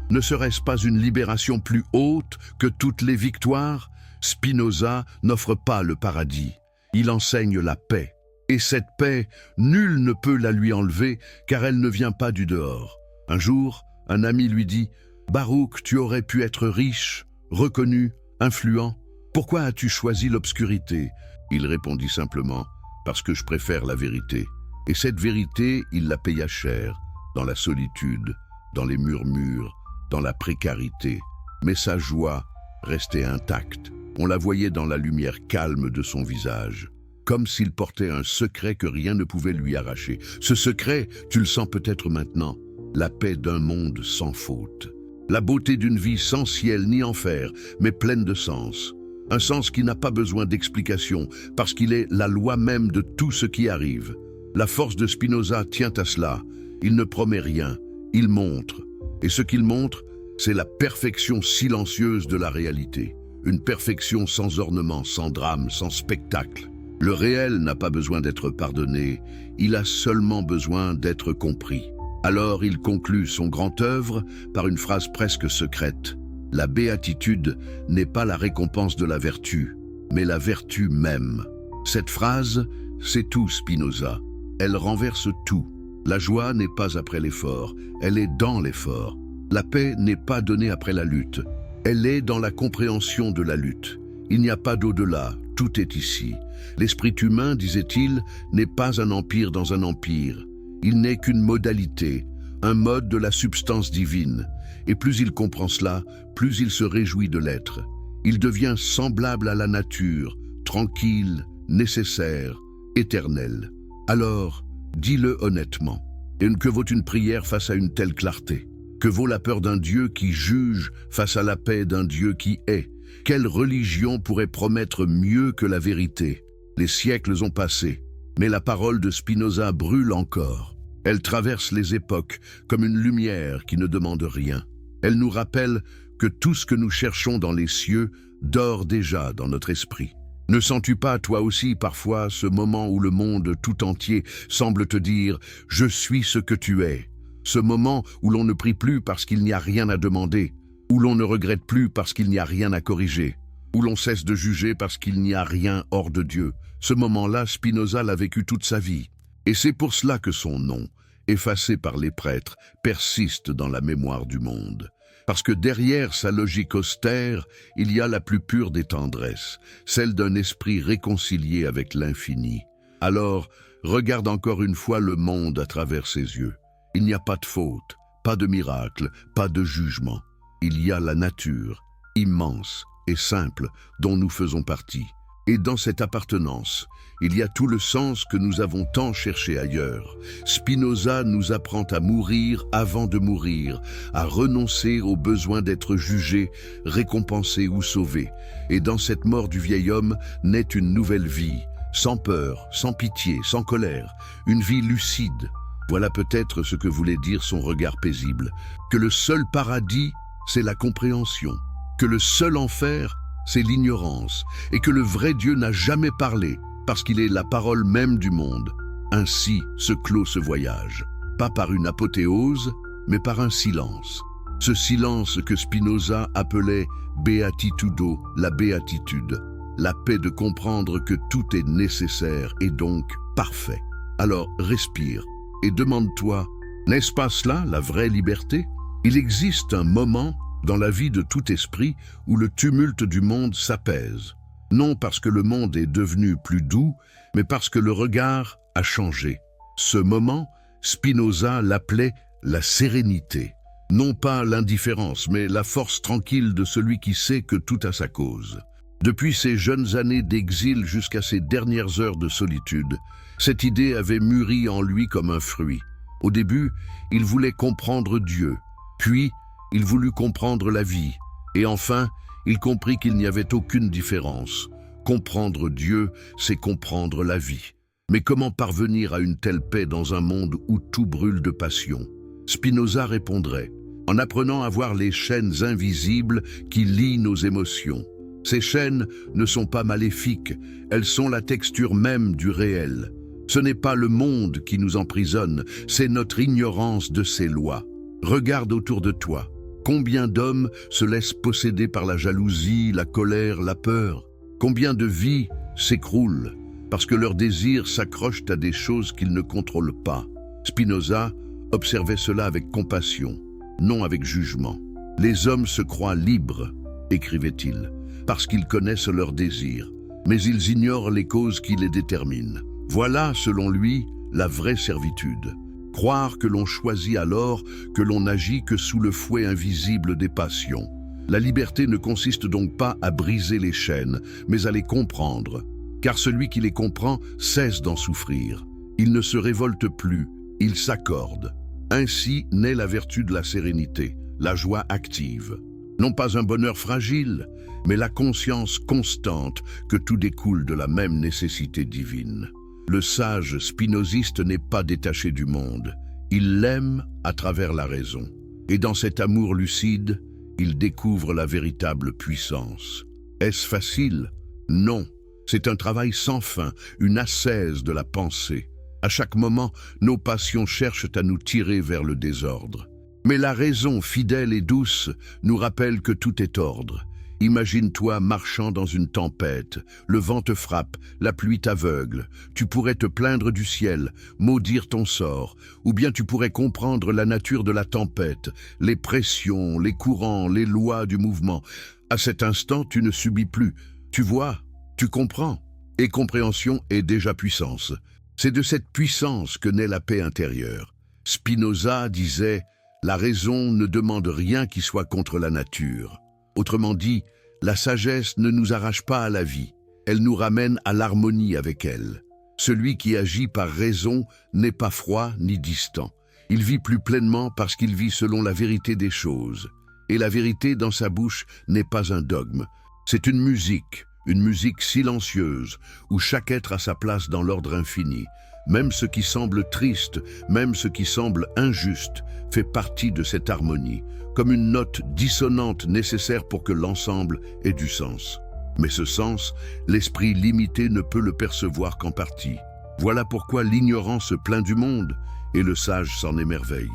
Ne serait-ce pas une libération plus haute que toutes les victoires? Spinoza n'offre pas le paradis. Il enseigne la paix. Et cette paix, nul ne peut la lui enlever, car elle ne vient pas du dehors. Un jour, un ami lui dit « Baruch, tu aurais pu être riche, reconnu, influent. Pourquoi as-tu choisi l'obscurité ?» Il répondit simplement « Parce que je préfère la vérité. » Et cette vérité, il la paya cher, dans la solitude, dans les murmures, dans la précarité. Mais sa joie restait intacte. On la voyait dans la lumière calme de son visage, comme s'il portait un secret que rien ne pouvait lui arracher. Ce secret, tu le sens peut-être maintenant, la paix d'un monde sans faute. La beauté d'une vie sans ciel ni enfer, mais pleine de sens. Un sens qui n'a pas besoin d'explication, parce qu'il est la loi même de tout ce qui arrive. La force de Spinoza tient à cela. Il ne promet rien, il montre. Et ce qu'il montre, c'est la perfection silencieuse de la réalité. Une perfection sans ornement, sans drame, sans spectacle. Le réel n'a pas besoin d'être pardonné, il a seulement besoin d'être compris. Alors il conclut son grand œuvre par une phrase presque secrète. La béatitude n'est pas la récompense de la vertu, mais la vertu même. Cette phrase, c'est tout Spinoza. Elle renverse tout. La joie n'est pas après l'effort, elle est dans l'effort. La paix n'est pas donnée après la lutte, elle est dans la compréhension de la lutte. Il n'y a pas d'au-delà, tout est ici. L'esprit humain, disait-il, n'est pas un empire dans un empire. Il n'est qu'une modalité, un mode de la substance divine. Et plus il comprend cela, plus il se réjouit de l'être. Il devient semblable à la nature, tranquille, nécessaire, éternel. Alors, dis-le honnêtement. Et que vaut une prière face à une telle clarté? Que vaut la peur d'un Dieu qui juge face à la paix d'un Dieu qui est? Quelle religion pourrait promettre mieux que la vérité? Les siècles ont passé, mais la parole de Spinoza brûle encore. Elle traverse les époques comme une lumière qui ne demande rien. Elle nous rappelle que tout ce que nous cherchons dans les cieux dort déjà dans notre esprit. Ne sens-tu pas, toi aussi, parfois, ce moment où le monde tout entier semble te dire « Je suis ce que tu es ». Ce moment où l'on ne prie plus parce qu'il n'y a rien à demander, où l'on ne regrette plus parce qu'il n'y a rien à corriger, où l'on cesse de juger parce qu'il n'y a rien hors de Dieu. Ce moment-là, Spinoza l'a vécu toute sa vie. Et c'est pour cela que son nom, effacé par les prêtres, persiste dans la mémoire du monde. Parce que derrière sa logique austère, il y a la plus pure des tendresses, celle d'un esprit réconcilié avec l'infini. Alors, regarde encore une fois le monde à travers ses yeux. Il n'y a pas de faute, pas de miracle, pas de jugement. Il y a la nature, immense et simple, dont nous faisons partie. Et dans cette appartenance, il y a tout le sens que nous avons tant cherché ailleurs. Spinoza nous apprend à mourir avant de mourir, à renoncer au besoin d'être jugé, récompensé ou sauvé. Et dans cette mort du vieil homme naît une nouvelle vie, sans peur, sans pitié, sans colère, une vie lucide. Voilà peut-être ce que voulait dire son regard paisible, que le seul paradis, c'est la compréhension, que le seul enfer, c'est l'ignorance, et que le vrai Dieu n'a jamais parlé, parce qu'il est la parole même du monde. Ainsi se clôt ce voyage, pas par une apothéose, mais par un silence. Ce silence que Spinoza appelait beatitudo, la béatitude, la paix de comprendre que tout est nécessaire et donc parfait. Alors respire et demande-toi, n'est-ce pas cela la vraie liberté? Il existe un moment dans la vie de tout esprit où le tumulte du monde s'apaise. Non parce que le monde est devenu plus doux, mais parce que le regard a changé. Ce moment, Spinoza l'appelait la sérénité. Non pas l'indifférence, mais la force tranquille de celui qui sait que tout a sa cause. Depuis ses jeunes années d'exil jusqu'à ses dernières heures de solitude, cette idée avait mûri en lui comme un fruit. Au début, il voulait comprendre Dieu, puis il voulut comprendre la vie, et enfin, il comprit qu'il n'y avait aucune différence. Comprendre Dieu, c'est comprendre la vie. Mais comment parvenir à une telle paix dans un monde où tout brûle de passion? Spinoza répondrait, en apprenant à voir les chaînes invisibles qui lient nos émotions. Ces chaînes ne sont pas maléfiques, elles sont la texture même du réel. Ce n'est pas le monde qui nous emprisonne, c'est notre ignorance de ses lois. Regarde autour de toi. Combien d'hommes se laissent posséder par la jalousie, la colère, la peur? Combien de vies s'écroulent parce que leurs désirs s'accrochent à des choses qu'ils ne contrôlent pas? Spinoza observait cela avec compassion, non avec jugement. Les hommes se croient libres, écrivait-il, parce qu'ils connaissent leurs désirs, mais ils ignorent les causes qui les déterminent. Voilà, selon lui, la vraie servitude. Croire que l'on choisit alors que l'on n'agit que sous le fouet invisible des passions. La liberté ne consiste donc pas à briser les chaînes, mais à les comprendre, car celui qui les comprend cesse d'en souffrir. Il ne se révolte plus, il s'accorde. Ainsi naît la vertu de la sérénité, la joie active. Non pas un bonheur fragile, mais la conscience constante que tout découle de la même nécessité divine. Le sage spinoziste n'est pas détaché du monde, il l'aime à travers la raison. Et dans cet amour lucide, il découvre la véritable puissance. Est-ce facile? Non, c'est un travail sans fin, une ascèse de la pensée. À chaque moment, nos passions cherchent à nous tirer vers le désordre. Mais la raison, fidèle et douce, nous rappelle que tout est ordre. Imagine-toi marchant dans une tempête, le vent te frappe, la pluie t'aveugle. Tu pourrais te plaindre du ciel, maudire ton sort, ou bien tu pourrais comprendre la nature de la tempête, les pressions, les courants, les lois du mouvement. À cet instant, tu ne subis plus. Tu vois, tu comprends. Et compréhension est déjà puissance. C'est de cette puissance que naît la paix intérieure. Spinoza disait « La raison ne demande rien qui soit contre la nature ». Autrement dit, la sagesse ne nous arrache pas à la vie, elle nous ramène à l'harmonie avec elle. Celui qui agit par raison n'est pas froid ni distant. Il vit plus pleinement parce qu'il vit selon la vérité des choses. Et la vérité dans sa bouche n'est pas un dogme. C'est une musique silencieuse, où chaque être a sa place dans l'ordre infini. Même ce qui semble triste, même ce qui semble injuste, fait partie de cette harmonie, comme une note dissonante nécessaire pour que l'ensemble ait du sens. Mais ce sens, l'esprit limité ne peut le percevoir qu'en partie. Voilà pourquoi l'ignorant se plaint du monde, et le sage s'en émerveille.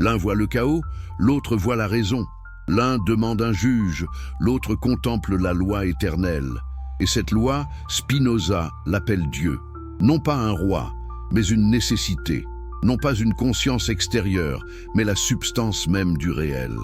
L'un voit le chaos, l'autre voit la raison. L'un demande un juge, l'autre contemple la loi éternelle. Et cette loi, Spinoza l'appelle Dieu. Non pas un roi, mais une nécessité. Non pas une conscience extérieure, mais la substance même du réel.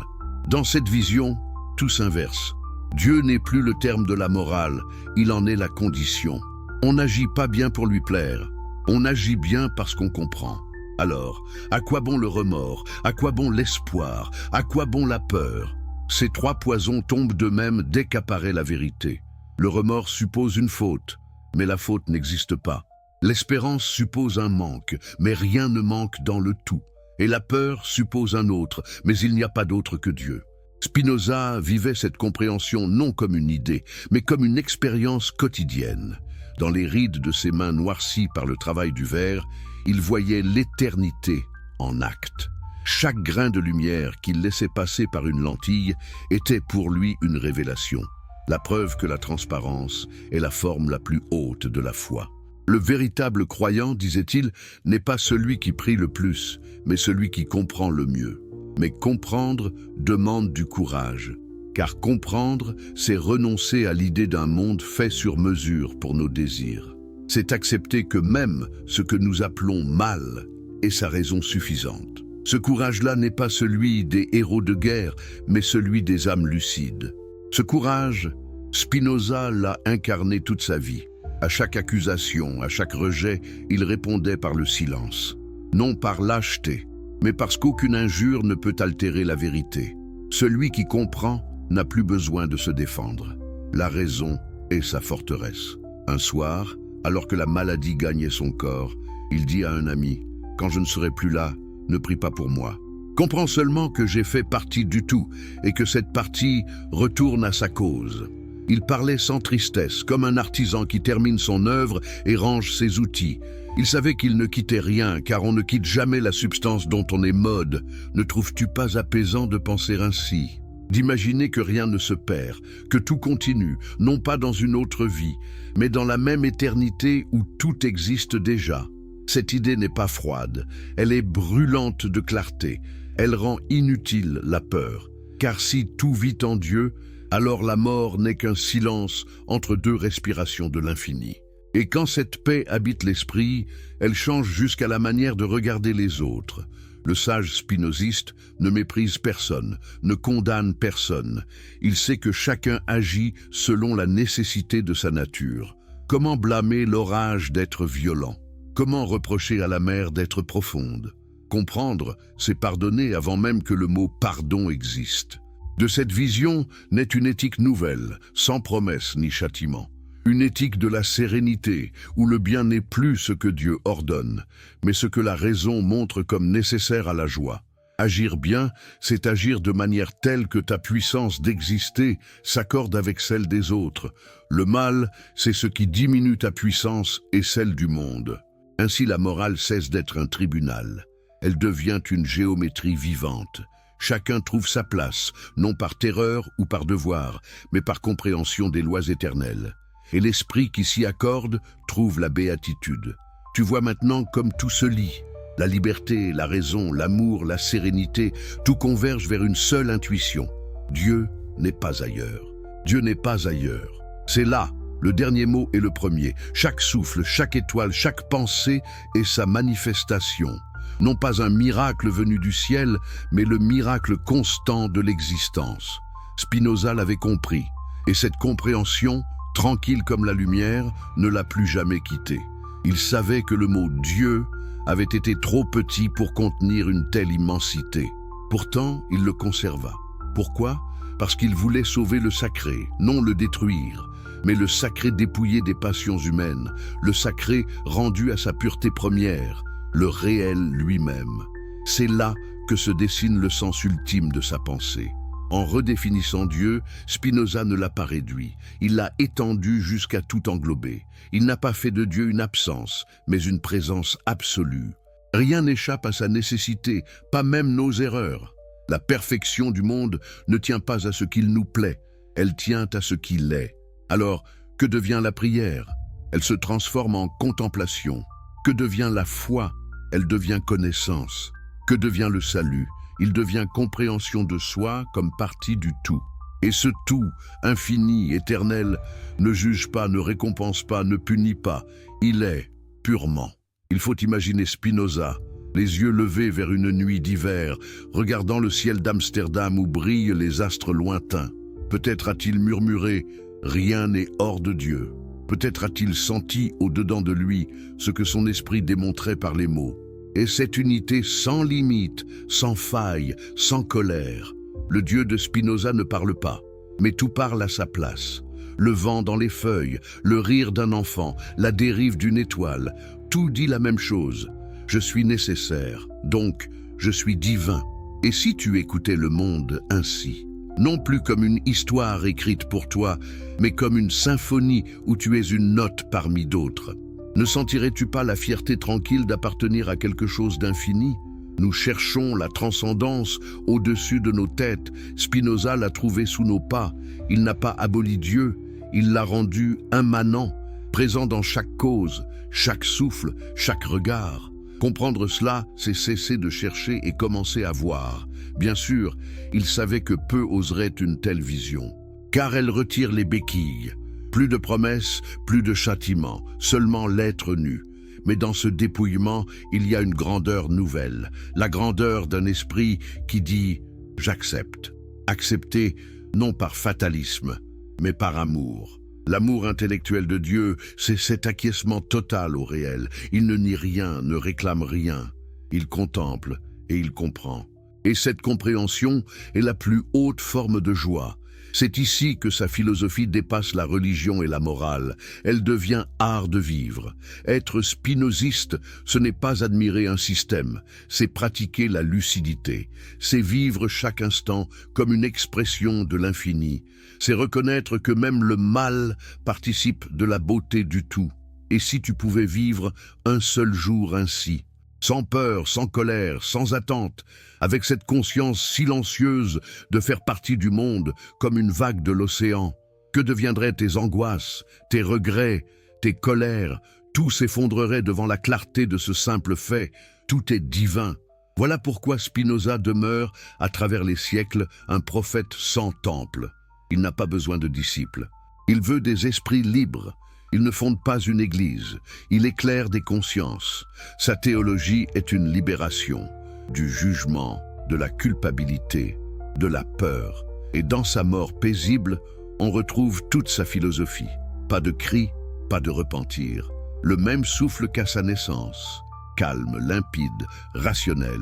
Dans cette vision, tout s'inverse. Dieu n'est plus le terme de la morale, il en est la condition. On n'agit pas bien pour lui plaire, on agit bien parce qu'on comprend. Alors, à quoi bon le remords? À quoi bon l'espoir? À quoi bon la peur? Ces trois poisons tombent d'eux-mêmes dès qu'apparaît la vérité. Le remords suppose une faute, mais la faute n'existe pas. L'espérance suppose un manque, mais rien ne manque dans le tout. Et la peur suppose un autre, mais il n'y a pas d'autre que Dieu. Spinoza vivait cette compréhension non comme une idée, mais comme une expérience quotidienne. Dans les rides de ses mains noircies par le travail du verre, il voyait l'éternité en acte. Chaque grain de lumière qu'il laissait passer par une lentille était pour lui une révélation, la preuve que la transparence est la forme la plus haute de la foi. Le véritable croyant, disait-il, n'est pas celui qui prie le plus, mais celui qui comprend le mieux. Mais comprendre demande du courage, car comprendre, c'est renoncer à l'idée d'un monde fait sur mesure pour nos désirs. C'est accepter que même ce que nous appelons mal est sa raison suffisante. Ce courage-là n'est pas celui des héros de guerre, mais celui des âmes lucides. Ce courage, Spinoza l'a incarné toute sa vie. À chaque accusation, à chaque rejet, il répondait par le silence. Non par lâcheté, mais parce qu'aucune injure ne peut altérer la vérité. Celui qui comprend n'a plus besoin de se défendre. La raison est sa forteresse. Un soir, alors que la maladie gagnait son corps, il dit à un ami, « Quand je ne serai plus là, ne prie pas pour moi. Comprends seulement que j'ai fait partie du tout et que cette partie retourne à sa cause. » Il parlait sans tristesse, comme un artisan qui termine son œuvre et range ses outils. Il savait qu'il ne quittait rien, car on ne quitte jamais la substance dont on est mode. Ne trouves-tu pas apaisant de penser ainsi? D'imaginer que rien ne se perd, que tout continue, non pas dans une autre vie, mais dans la même éternité où tout existe déjà. Cette idée n'est pas froide, elle est brûlante de clarté. Elle rend inutile la peur, car si tout vit en Dieu, alors la mort n'est qu'un silence entre deux respirations de l'infini. Et quand cette paix habite l'esprit, elle change jusqu'à la manière de regarder les autres. Le sage spinoziste ne méprise personne, ne condamne personne. Il sait que chacun agit selon la nécessité de sa nature. Comment blâmer l'orage d'être violent? Comment reprocher à la mer d'être profonde? Comprendre, c'est pardonner avant même que le mot « pardon » existe. De cette vision naît une éthique nouvelle, sans promesse ni châtiment. Une éthique de la sérénité, où le bien n'est plus ce que Dieu ordonne, mais ce que la raison montre comme nécessaire à la joie. Agir bien, c'est agir de manière telle que ta puissance d'exister s'accorde avec celle des autres. Le mal, c'est ce qui diminue ta puissance et celle du monde. Ainsi la morale cesse d'être un tribunal. Elle devient une géométrie vivante. Chacun trouve sa place, non par terreur ou par devoir, mais par compréhension des lois éternelles. Et l'esprit qui s'y accorde trouve la béatitude. Tu vois maintenant comme tout se lie. La liberté, la raison, l'amour, la sérénité, tout converge vers une seule intuition. Dieu n'est pas ailleurs. Dieu n'est pas ailleurs. C'est là, le dernier mot est le premier. Chaque souffle, chaque étoile, chaque pensée est sa manifestation. Non pas un miracle venu du ciel, mais le miracle constant de l'existence. Spinoza l'avait compris, et cette compréhension, tranquille comme la lumière, ne l'a plus jamais quitté. Il savait que le mot « Dieu » avait été trop petit pour contenir une telle immensité. Pourtant, il le conserva. Pourquoi? Parce qu'il voulait sauver le sacré, non le détruire, mais le sacré dépouillé des passions humaines, le sacré rendu à sa pureté première, le réel lui-même. C'est là que se dessine le sens ultime de sa pensée. En redéfinissant Dieu, Spinoza ne l'a pas réduit, il l'a étendu jusqu'à tout englober. Il n'a pas fait de Dieu une absence, mais une présence absolue. Rien n'échappe à sa nécessité, pas même nos erreurs. La perfection du monde ne tient pas à ce qu'il nous plaît, elle tient à ce qu'il est. Alors, que devient la prière? Elle se transforme en contemplation. Que devient la foi? Elle devient connaissance. Que devient le salut? Il devient compréhension de soi comme partie du tout. Et ce tout, infini, éternel, ne juge pas, ne récompense pas, ne punit pas. Il est purement. Il faut imaginer Spinoza, les yeux levés vers une nuit d'hiver, regardant le ciel d'Amsterdam où brillent les astres lointains. Peut-être a-t-il murmuré « Rien n'est hors de Dieu ». Peut-être a-t-il senti au-dedans de lui ce que son esprit démontrait par les mots. Et cette unité sans limite, sans faille, sans colère. Le Dieu de Spinoza ne parle pas, mais tout parle à sa place. Le vent dans les feuilles, le rire d'un enfant, la dérive d'une étoile, tout dit la même chose. Je suis nécessaire, donc je suis divin. Et si tu écoutais le monde ainsi? non plus comme une histoire écrite pour toi, mais comme une symphonie où tu es une note parmi d'autres. Ne sentirais-tu pas la fierté tranquille d'appartenir à quelque chose d'infini? Nous cherchons la transcendance au-dessus de nos têtes. Spinoza l'a trouvé sous nos pas. Il n'a pas aboli Dieu, il l'a rendu immanent, présent dans chaque cause, chaque souffle, chaque regard. Comprendre cela, c'est cesser de chercher et commencer à voir. Bien sûr, il savait que peu oseraient une telle vision, car elle retire les béquilles. Plus de promesses, plus de châtiments, seulement l'être nu. Mais dans ce dépouillement, il y a une grandeur nouvelle, la grandeur d'un esprit qui dit « j'accepte ». Accepter, non par fatalisme, mais par amour. L'amour intellectuel de Dieu, c'est cet acquiescement total au réel. Il ne nie rien, ne réclame rien. Il contemple et il comprend. Et cette compréhension est la plus haute forme de joie. C'est ici que sa philosophie dépasse la religion et la morale. Elle devient art de vivre. Être spinoziste, ce n'est pas admirer un système, c'est pratiquer la lucidité. C'est vivre chaque instant comme une expression de l'infini. C'est reconnaître que même le mal participe de la beauté du tout. Et si tu pouvais vivre un seul jour ainsi, sans peur, sans colère, sans attente, avec cette conscience silencieuse de faire partie du monde comme une vague de l'océan, que deviendraient tes angoisses, tes regrets, tes colères? Tout s'effondrerait devant la clarté de ce simple fait. Tout est divin. Voilà pourquoi Spinoza demeure, à travers les siècles, un prophète sans temple. Il n'a pas besoin de disciples. Il veut des esprits libres. Il ne fonde pas une église, il éclaire des consciences. Sa théologie est une libération du jugement, de la culpabilité, de la peur. Et dans sa mort paisible, on retrouve toute sa philosophie. Pas de cri, pas de repentir. Le même souffle qu'à sa naissance, calme, limpide, rationnel.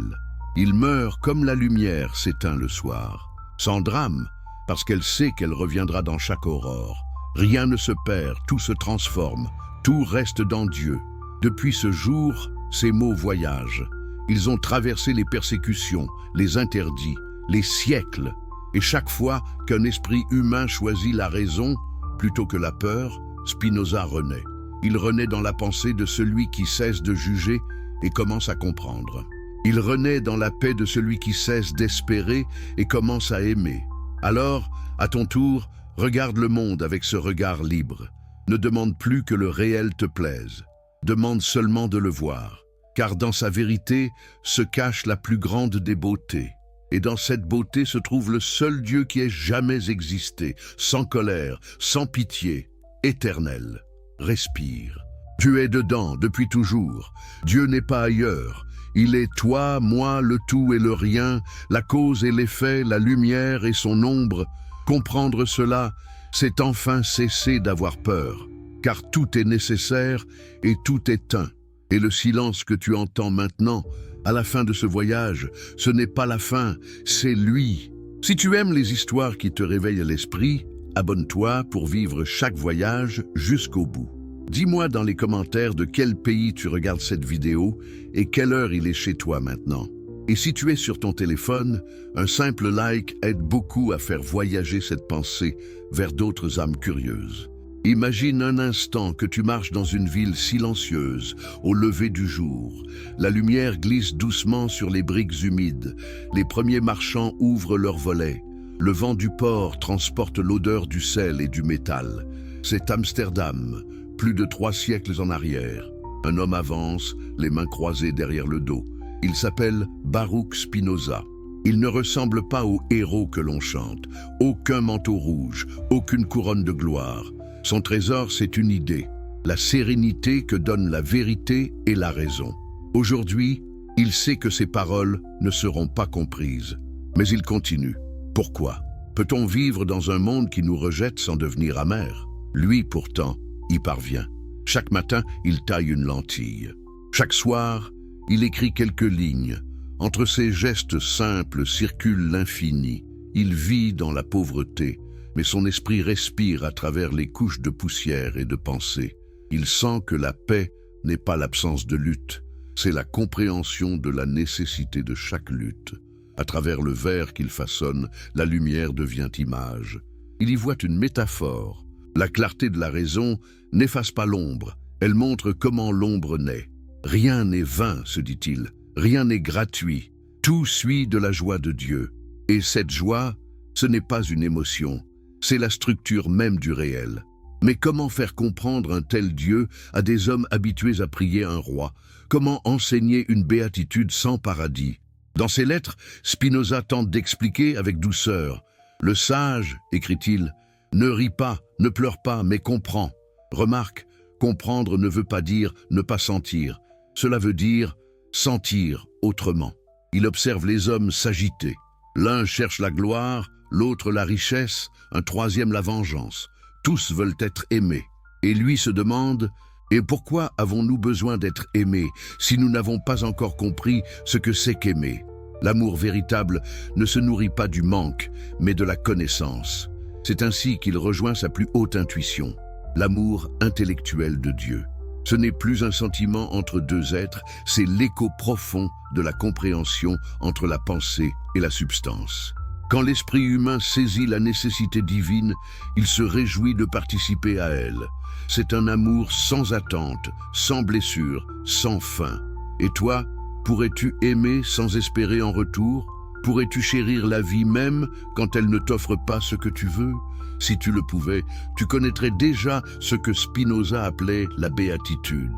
Il meurt comme la lumière s'éteint le soir. Sans drame, parce qu'elle sait qu'elle reviendra dans chaque aurore. Rien ne se perd, tout se transforme, tout reste dans Dieu. Depuis ce jour, ces mots voyagent. Ils ont traversé les persécutions, les interdits, les siècles. Et chaque fois qu'un esprit humain choisit la raison plutôt que la peur, Spinoza renaît. Il renaît dans la pensée de celui qui cesse de juger et commence à comprendre. Il renaît dans la paix de celui qui cesse d'espérer et commence à aimer. Alors, à ton tour, regarde le monde avec ce regard libre. Ne demande plus que le réel te plaise. Demande seulement de le voir. Car dans sa vérité se cache la plus grande des beautés. Et dans cette beauté se trouve le seul Dieu qui ait jamais existé, sans colère, sans pitié, éternel. Respire. Dieu est dedans depuis toujours. Dieu n'est pas ailleurs. Il est toi, moi, le tout et le rien, la cause et l'effet, la lumière et son ombre. Comprendre cela, c'est enfin cesser d'avoir peur, car tout est nécessaire et tout est un. Et le silence que tu entends maintenant, à la fin de ce voyage, ce n'est pas la fin, c'est lui. Si tu aimes les histoires qui te réveillent l'esprit, abonne-toi pour vivre chaque voyage jusqu'au bout. Dis-moi dans les commentaires de quel pays tu regardes cette vidéo et quelle heure il est chez toi maintenant. Et si tu es sur ton téléphone, un simple like aide beaucoup à faire voyager cette pensée vers d'autres âmes curieuses. Imagine un instant que tu marches dans une ville silencieuse, au lever du jour. La lumière glisse doucement sur les briques humides. Les premiers marchands ouvrent leurs volets. Le vent du port transporte l'odeur du sel et du métal. C'est Amsterdam, plus de 3 siècles en arrière. Un homme avance, les mains croisées derrière le dos. Il s'appelle Baruch Spinoza. Il ne ressemble pas au héros que l'on chante. Aucun manteau rouge, aucune couronne de gloire. Son trésor, c'est une idée, la sérénité que donne la vérité et la raison. Aujourd'hui, il sait que ses paroles ne seront pas comprises. Mais il continue. Pourquoi? Peut-on vivre dans un monde qui nous rejette sans devenir amer? Lui, pourtant, y parvient. Chaque matin, il taille une lentille. Chaque soir, il écrit quelques lignes. Entre ses gestes simples circule l'infini. Il vit dans la pauvreté, mais son esprit respire à travers les couches de poussière et de pensée. Il sent que la paix n'est pas l'absence de lutte, c'est la compréhension de la nécessité de chaque lutte. À travers le verre qu'il façonne, la lumière devient image. Il y voit une métaphore. La clarté de la raison n'efface pas l'ombre, elle montre comment l'ombre naît. Rien n'est vain, se dit-il, rien n'est gratuit. Tout suit de la joie de Dieu. Et cette joie, ce n'est pas une émotion, c'est la structure même du réel. Mais comment faire comprendre un tel Dieu à des hommes habitués à prier un roi? Comment enseigner une béatitude sans paradis? Dans ses lettres, Spinoza tente d'expliquer avec douceur. Le sage, écrit-il, ne rit pas, ne pleure pas, mais comprend. Remarque, comprendre ne veut pas dire ne pas sentir. Cela veut dire sentir autrement. Il observe les hommes s'agiter. L'un cherche la gloire, l'autre la richesse, un troisième la vengeance. Tous veulent être aimés. Et lui se demande: et pourquoi avons-nous besoin d'être aimés si nous n'avons pas encore compris ce que c'est qu'aimer? L'amour véritable ne se nourrit pas du manque, mais de la connaissance. C'est ainsi qu'il rejoint sa plus haute intuition, l'amour intellectuel de Dieu. Ce n'est plus un sentiment entre deux êtres, c'est l'écho profond de la compréhension entre la pensée et la substance. Quand l'esprit humain saisit la nécessité divine, il se réjouit de participer à elle. C'est un amour sans attente, sans blessure, sans fin. Et toi, pourrais-tu aimer sans espérer en retour? Pourrais-tu chérir la vie même quand elle ne t'offre pas ce que tu veux? Si tu le pouvais, tu connaîtrais déjà ce que Spinoza appelait la béatitude.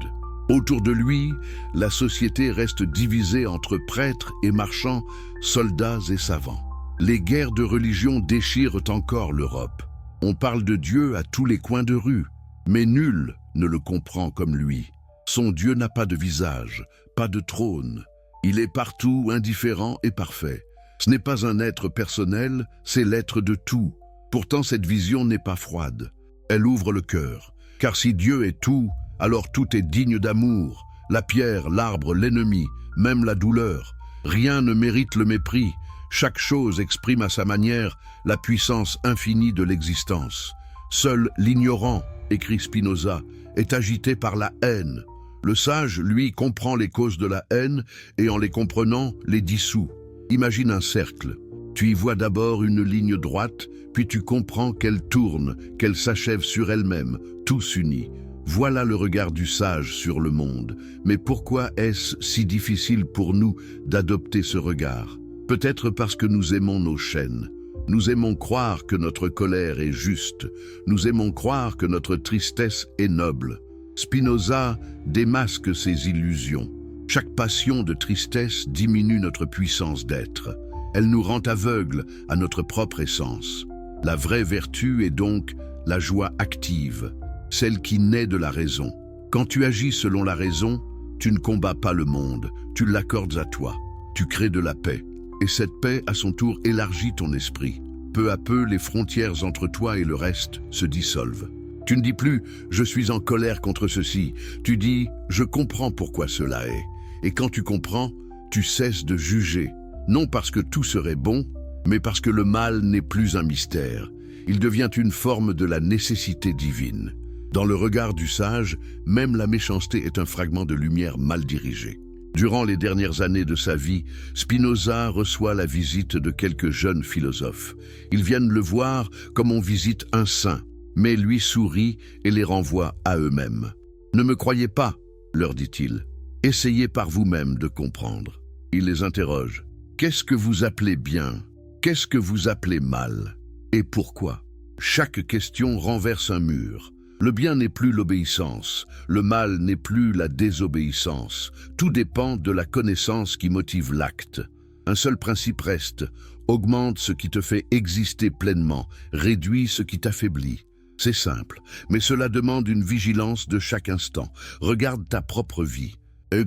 Autour de lui, la société reste divisée entre prêtres et marchands, soldats et savants. Les guerres de religion déchirent encore l'Europe. On parle de Dieu à tous les coins de rue, mais nul ne le comprend comme lui. Son Dieu n'a pas de visage, pas de trône. Il est partout indifférent et parfait. Ce n'est pas un être personnel, c'est l'être de tout. Pourtant, cette vision n'est pas froide. Elle ouvre le cœur. Car si Dieu est tout, alors tout est digne d'amour. La pierre, l'arbre, l'ennemi, même la douleur. Rien ne mérite le mépris. Chaque chose exprime à sa manière la puissance infinie de l'existence. Seul l'ignorant, écrit Spinoza, est agité par la haine. Le sage, lui, comprend les causes de la haine et en les comprenant, les dissout. Imagine un cercle. Tu y vois d'abord une ligne droite, puis tu comprends qu'elle tourne, qu'elle s'achève sur elle-même, tout s'unit. Voilà le regard du sage sur le monde. Mais pourquoi est-ce si difficile pour nous d'adopter ce regard? Peut-être parce que nous aimons nos chaînes. Nous aimons croire que notre colère est juste. Nous aimons croire que notre tristesse est noble. Spinoza démasque ces illusions. Chaque passion de tristesse diminue notre puissance d'être. Elle nous rend aveugles à notre propre essence. La vraie vertu est donc la joie active, celle qui naît de la raison. Quand tu agis selon la raison, tu ne combats pas le monde, tu l'accordes à toi. Tu crées de la paix. Et cette paix, à son tour, élargit ton esprit. Peu à peu, les frontières entre toi et le reste se dissolvent. Tu ne dis plus « je suis en colère contre ceci », tu dis « je comprends pourquoi cela est ». Et quand tu comprends, tu cesses de juger, non parce que tout serait bon, mais parce que le mal n'est plus un mystère. Il devient une forme de la nécessité divine. Dans le regard du sage, même la méchanceté est un fragment de lumière mal dirigée. Durant les dernières années de sa vie, Spinoza reçoit la visite de quelques jeunes philosophes. Ils viennent le voir comme on visite un saint, mais lui sourit et les renvoie à eux-mêmes. « Ne me croyez pas, leur dit-il. Essayez par vous-même de comprendre. » Il les interroge. « Qu'est-ce que vous appelez bien? Qu'est-ce que vous appelez mal? Et pourquoi ?» Chaque question renverse un mur. Le bien n'est plus l'obéissance, le mal n'est plus la désobéissance. Tout dépend de la connaissance qui motive l'acte. Un seul principe reste: augmente ce qui te fait exister pleinement, réduis ce qui t'affaiblit. C'est simple, mais cela demande une vigilance de chaque instant. Regarde ta propre vie.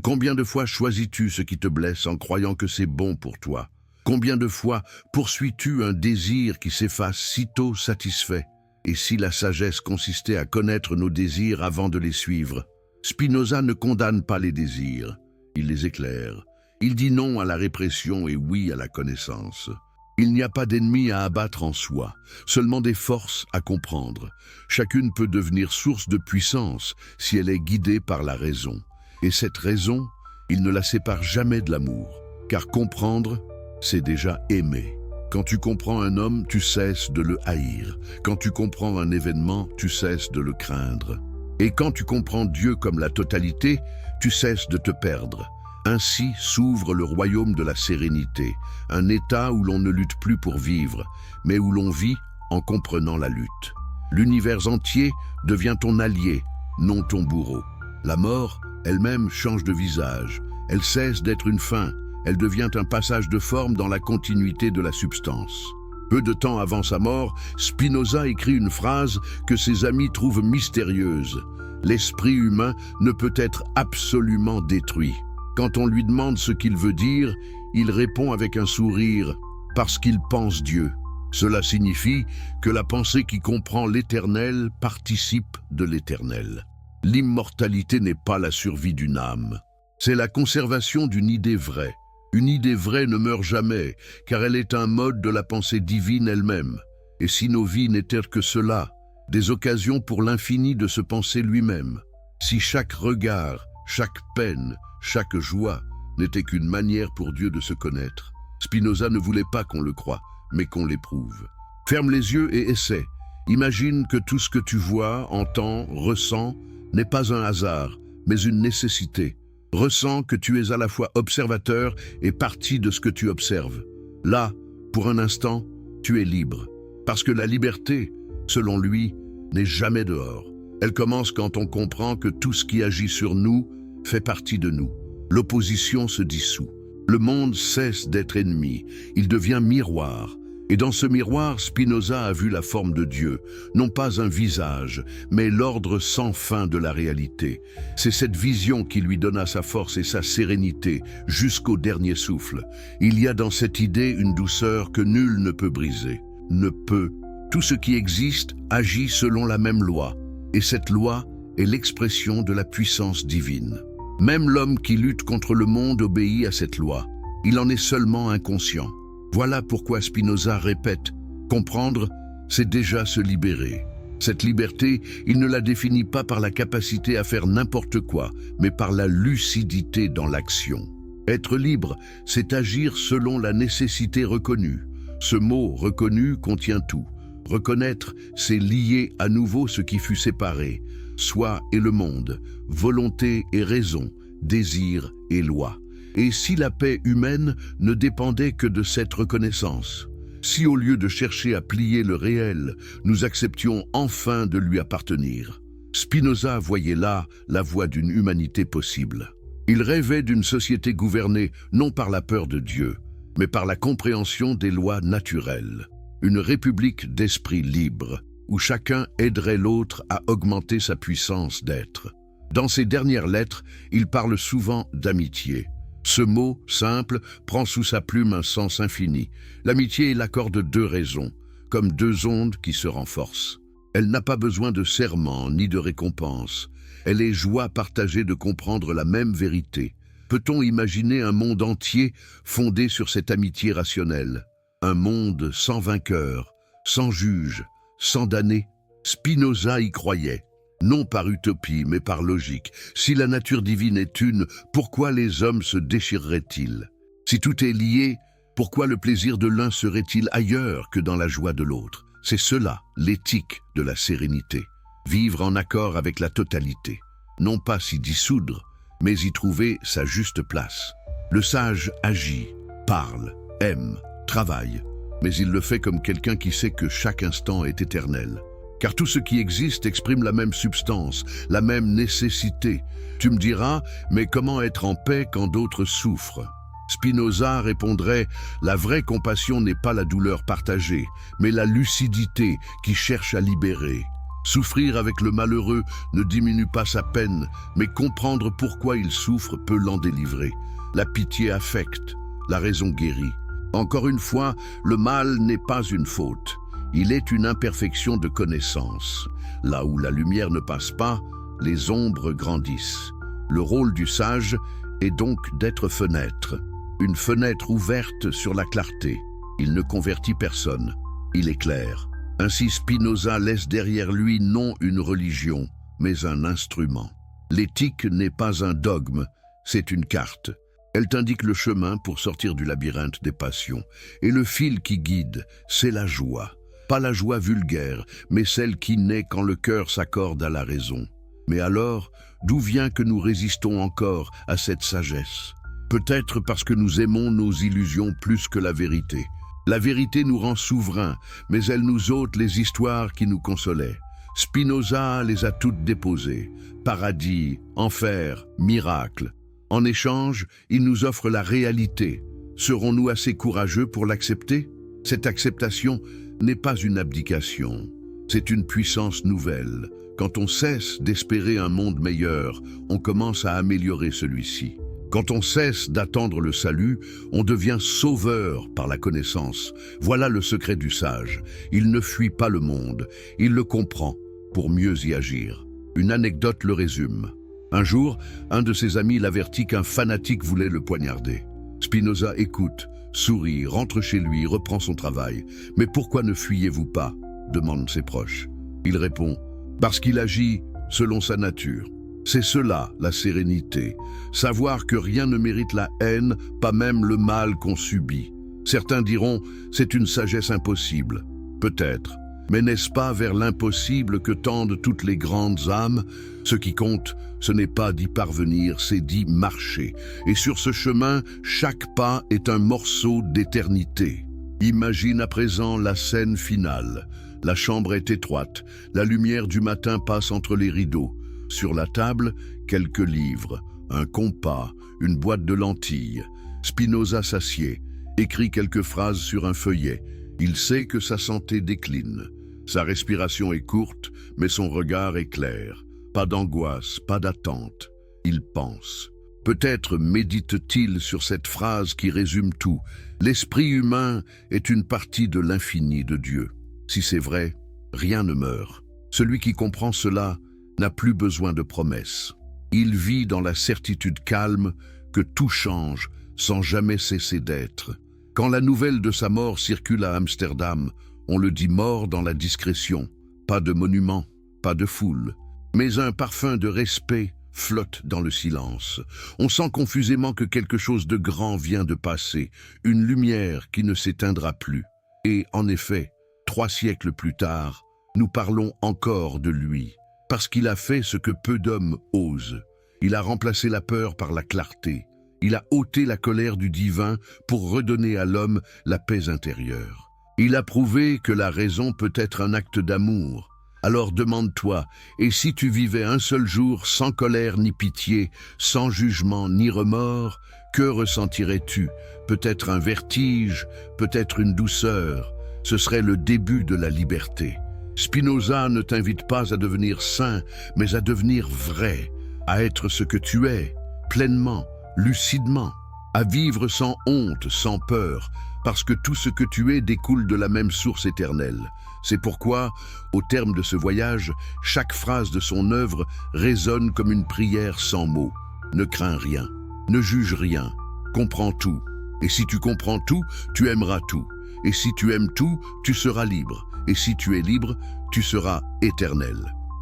Combien de fois choisis-tu ce qui te blesse en croyant que c'est bon pour toi? Combien de fois poursuis-tu un désir qui s'efface sitôt satisfait? Et si la sagesse consistait à connaître nos désirs avant de les suivre? Spinoza ne condamne pas les désirs, il les éclaire. Il dit non à la répression et oui à la connaissance. Il n'y a pas d'ennemi à abattre en soi, seulement des forces à comprendre. Chacune peut devenir source de puissance si elle est guidée par la raison. Et cette raison, il ne la sépare jamais de l'amour, car comprendre, c'est déjà aimer. Quand tu comprends un homme, tu cesses de le haïr. Quand tu comprends un événement, tu cesses de le craindre. Et quand tu comprends Dieu comme la totalité, tu cesses de te perdre. Ainsi s'ouvre le royaume de la sérénité, un état où l'on ne lutte plus pour vivre, mais où l'on vit en comprenant la lutte. L'univers entier devient ton allié, non ton bourreau. La mort, elle-même, change de visage. Elle cesse d'être une fin, elle devient un passage de forme dans la continuité de la substance. Peu de temps avant sa mort, Spinoza écrit une phrase que ses amis trouvent mystérieuse. L'esprit humain ne peut être absolument détruit. Quand on lui demande ce qu'il veut dire, il répond avec un sourire « parce qu'il pense Dieu ». Cela signifie que la pensée qui comprend l'éternel participe de l'éternel. L'immortalité n'est pas la survie d'une âme, c'est la conservation d'une idée vraie. Une idée vraie ne meurt jamais, car elle est un mode de la pensée divine elle-même. Et si nos vies n'étaient que cela, des occasions pour l'infini de se penser lui-même, si chaque regard, chaque peine, chaque joie n'était qu'une manière pour Dieu de se connaître, Spinoza ne voulait pas qu'on le croie, mais qu'on l'éprouve. Ferme les yeux et essaie. Imagine que tout ce que tu vois, entends, ressens n'est pas un hasard, mais une nécessité. Ressens que tu es à la fois observateur et partie de ce que tu observes. Là, pour un instant, tu es libre. Parce que la liberté, selon lui, n'est jamais dehors. Elle commence quand on comprend que tout ce qui agit sur nous fait partie de nous. L'opposition se dissout. Le monde cesse d'être ennemi. Il devient miroir. Et dans ce miroir, Spinoza a vu la forme de Dieu, non pas un visage, mais l'ordre sans fin de la réalité. C'est cette vision qui lui donna sa force et sa sérénité jusqu'au dernier souffle. Il y a dans cette idée une douceur que nul ne peut briser. Ne peut. Tout ce qui existe agit selon la même loi, et cette loi est l'expression de la puissance divine. Même l'homme qui lutte contre le monde obéit à cette loi. Il en est seulement inconscient. Voilà pourquoi Spinoza répète « Comprendre, c'est déjà se libérer ». Cette liberté, il ne la définit pas par la capacité à faire n'importe quoi, mais par la lucidité dans l'action. Être libre, c'est agir selon la nécessité reconnue. Ce mot « reconnu » contient tout. Reconnaître, c'est lier à nouveau ce qui fut séparé, soi et le monde, volonté et raison, désir et loi. Et si la paix humaine ne dépendait que de cette reconnaissance, si au lieu de chercher à plier le réel, nous acceptions enfin de lui appartenir. Spinoza voyait là la voie d'une humanité possible. Il rêvait d'une société gouvernée non par la peur de Dieu, mais par la compréhension des lois naturelles. Une république d'esprit libre, où chacun aiderait l'autre à augmenter sa puissance d'être. Dans ses dernières lettres, il parle souvent d'amitié. Ce mot, simple, prend sous sa plume un sens infini. L'amitié est l'accord de deux raisons, comme deux ondes qui se renforcent. Elle n'a pas besoin de serment ni de récompense. Elle est joie partagée de comprendre la même vérité. Peut-on imaginer un monde entier fondé sur cette amitié rationnelle? Un monde sans vainqueur, sans juge, sans damné? Spinoza y croyait. Non par utopie, mais par logique. Si la nature divine est une, pourquoi les hommes se déchireraient-ils? Si tout est lié, pourquoi le plaisir de l'un serait-il ailleurs que dans la joie de l'autre? C'est cela, l'éthique de la sérénité. Vivre en accord avec la totalité. Non pas s'y dissoudre, mais y trouver sa juste place. Le sage agit, parle, aime, travaille, mais il le fait comme quelqu'un qui sait que chaque instant est éternel. Car tout ce qui existe exprime la même substance, la même nécessité. Tu me diras, mais comment être en paix quand d'autres souffrent? Spinoza répondrait, la vraie compassion n'est pas la douleur partagée, mais la lucidité qui cherche à libérer. Souffrir avec le malheureux ne diminue pas sa peine, mais comprendre pourquoi il souffre peut l'en délivrer. La pitié affecte, la raison guérit. Encore une fois, le mal n'est pas une faute. Il est une imperfection de connaissance. Là où la lumière ne passe pas, les ombres grandissent. Le rôle du sage est donc d'être fenêtre. Une fenêtre ouverte sur la clarté. Il ne convertit personne, il éclaire. Ainsi Spinoza laisse derrière lui non une religion, mais un instrument. L'éthique n'est pas un dogme, c'est une carte. Elle t'indique le chemin pour sortir du labyrinthe des passions. Et le fil qui guide, c'est la joie. Pas la joie vulgaire, mais celle qui naît quand le cœur s'accorde à la raison. Mais alors, d'où vient que nous résistons encore à cette sagesse? Peut-être parce que nous aimons nos illusions plus que la vérité. La vérité nous rend souverains, mais elle nous ôte les histoires qui nous consolaient. Spinoza les a toutes déposées. Paradis, enfer, miracle. En échange, il nous offre la réalité. Serons-nous assez courageux pour l'accepter? Cette acceptation n'est pas une abdication. C'est une puissance nouvelle. Quand on cesse d'espérer un monde meilleur, on commence à améliorer celui-ci. Quand on cesse d'attendre le salut, on devient sauveur par la connaissance. Voilà le secret du sage. Il ne fuit pas le monde, il le comprend pour mieux y agir. Une anecdote le résume. Un jour, un de ses amis l'avertit qu'un fanatique voulait le poignarder. Spinoza écoute, sourit, rentre chez lui, reprend son travail. « Mais pourquoi ne fuyez-vous pas ?» demandent ses proches. Il répond « Parce qu'il agit selon sa nature. » C'est cela, la sérénité. Savoir que rien ne mérite la haine, pas même le mal qu'on subit. Certains diront « c'est une sagesse impossible ». Peut-être. Mais n'est-ce pas vers l'impossible que tendent toutes les grandes âmes? Ce qui compte, ce n'est pas d'y parvenir, c'est d'y marcher. Et sur ce chemin, chaque pas est un morceau d'éternité. Imagine à présent la scène finale. La chambre est étroite, la lumière du matin passe entre les rideaux. Sur la table, quelques livres, un compas, une boîte de lentilles. Spinoza s'assied, écrit quelques phrases sur un feuillet. Il sait que sa santé décline. Sa respiration est courte, mais son regard est clair. Pas d'angoisse, pas d'attente. Il pense. Peut-être médite-t-il sur cette phrase qui résume tout. L'esprit humain est une partie de l'infini de Dieu. Si c'est vrai, rien ne meurt. Celui qui comprend cela n'a plus besoin de promesses. Il vit dans la certitude calme que tout change sans jamais cesser d'être. Quand la nouvelle de sa mort circule à Amsterdam, on le dit mort dans la discrétion. Pas de monument, pas de foule. Mais un parfum de respect flotte dans le silence. On sent confusément que quelque chose de grand vient de passer, une lumière qui ne s'éteindra plus. Et en effet, 3 siècles plus tard, nous parlons encore de lui, parce qu'il a fait ce que peu d'hommes osent. Il a remplacé la peur par la clarté. Il a ôté la colère du divin pour redonner à l'homme la paix intérieure. Il a prouvé que la raison peut être un acte d'amour. Alors demande-toi, et si tu vivais un seul jour sans colère ni pitié, sans jugement ni remords, que ressentirais-tu? Peut-être un vertige, peut-être une douceur. Ce serait le début de la liberté. Spinoza ne t'invite pas à devenir saint, mais à devenir vrai, à être ce que tu es, pleinement, lucidement, à vivre sans honte, sans peur, parce que tout ce que tu es découle de la même source éternelle. C'est pourquoi, au terme de ce voyage, chaque phrase de son œuvre résonne comme une prière sans mots. Ne crains rien, ne juge rien, comprends tout. Et si tu comprends tout, tu aimeras tout. Et si tu aimes tout, tu seras libre. Et si tu es libre, tu seras éternel.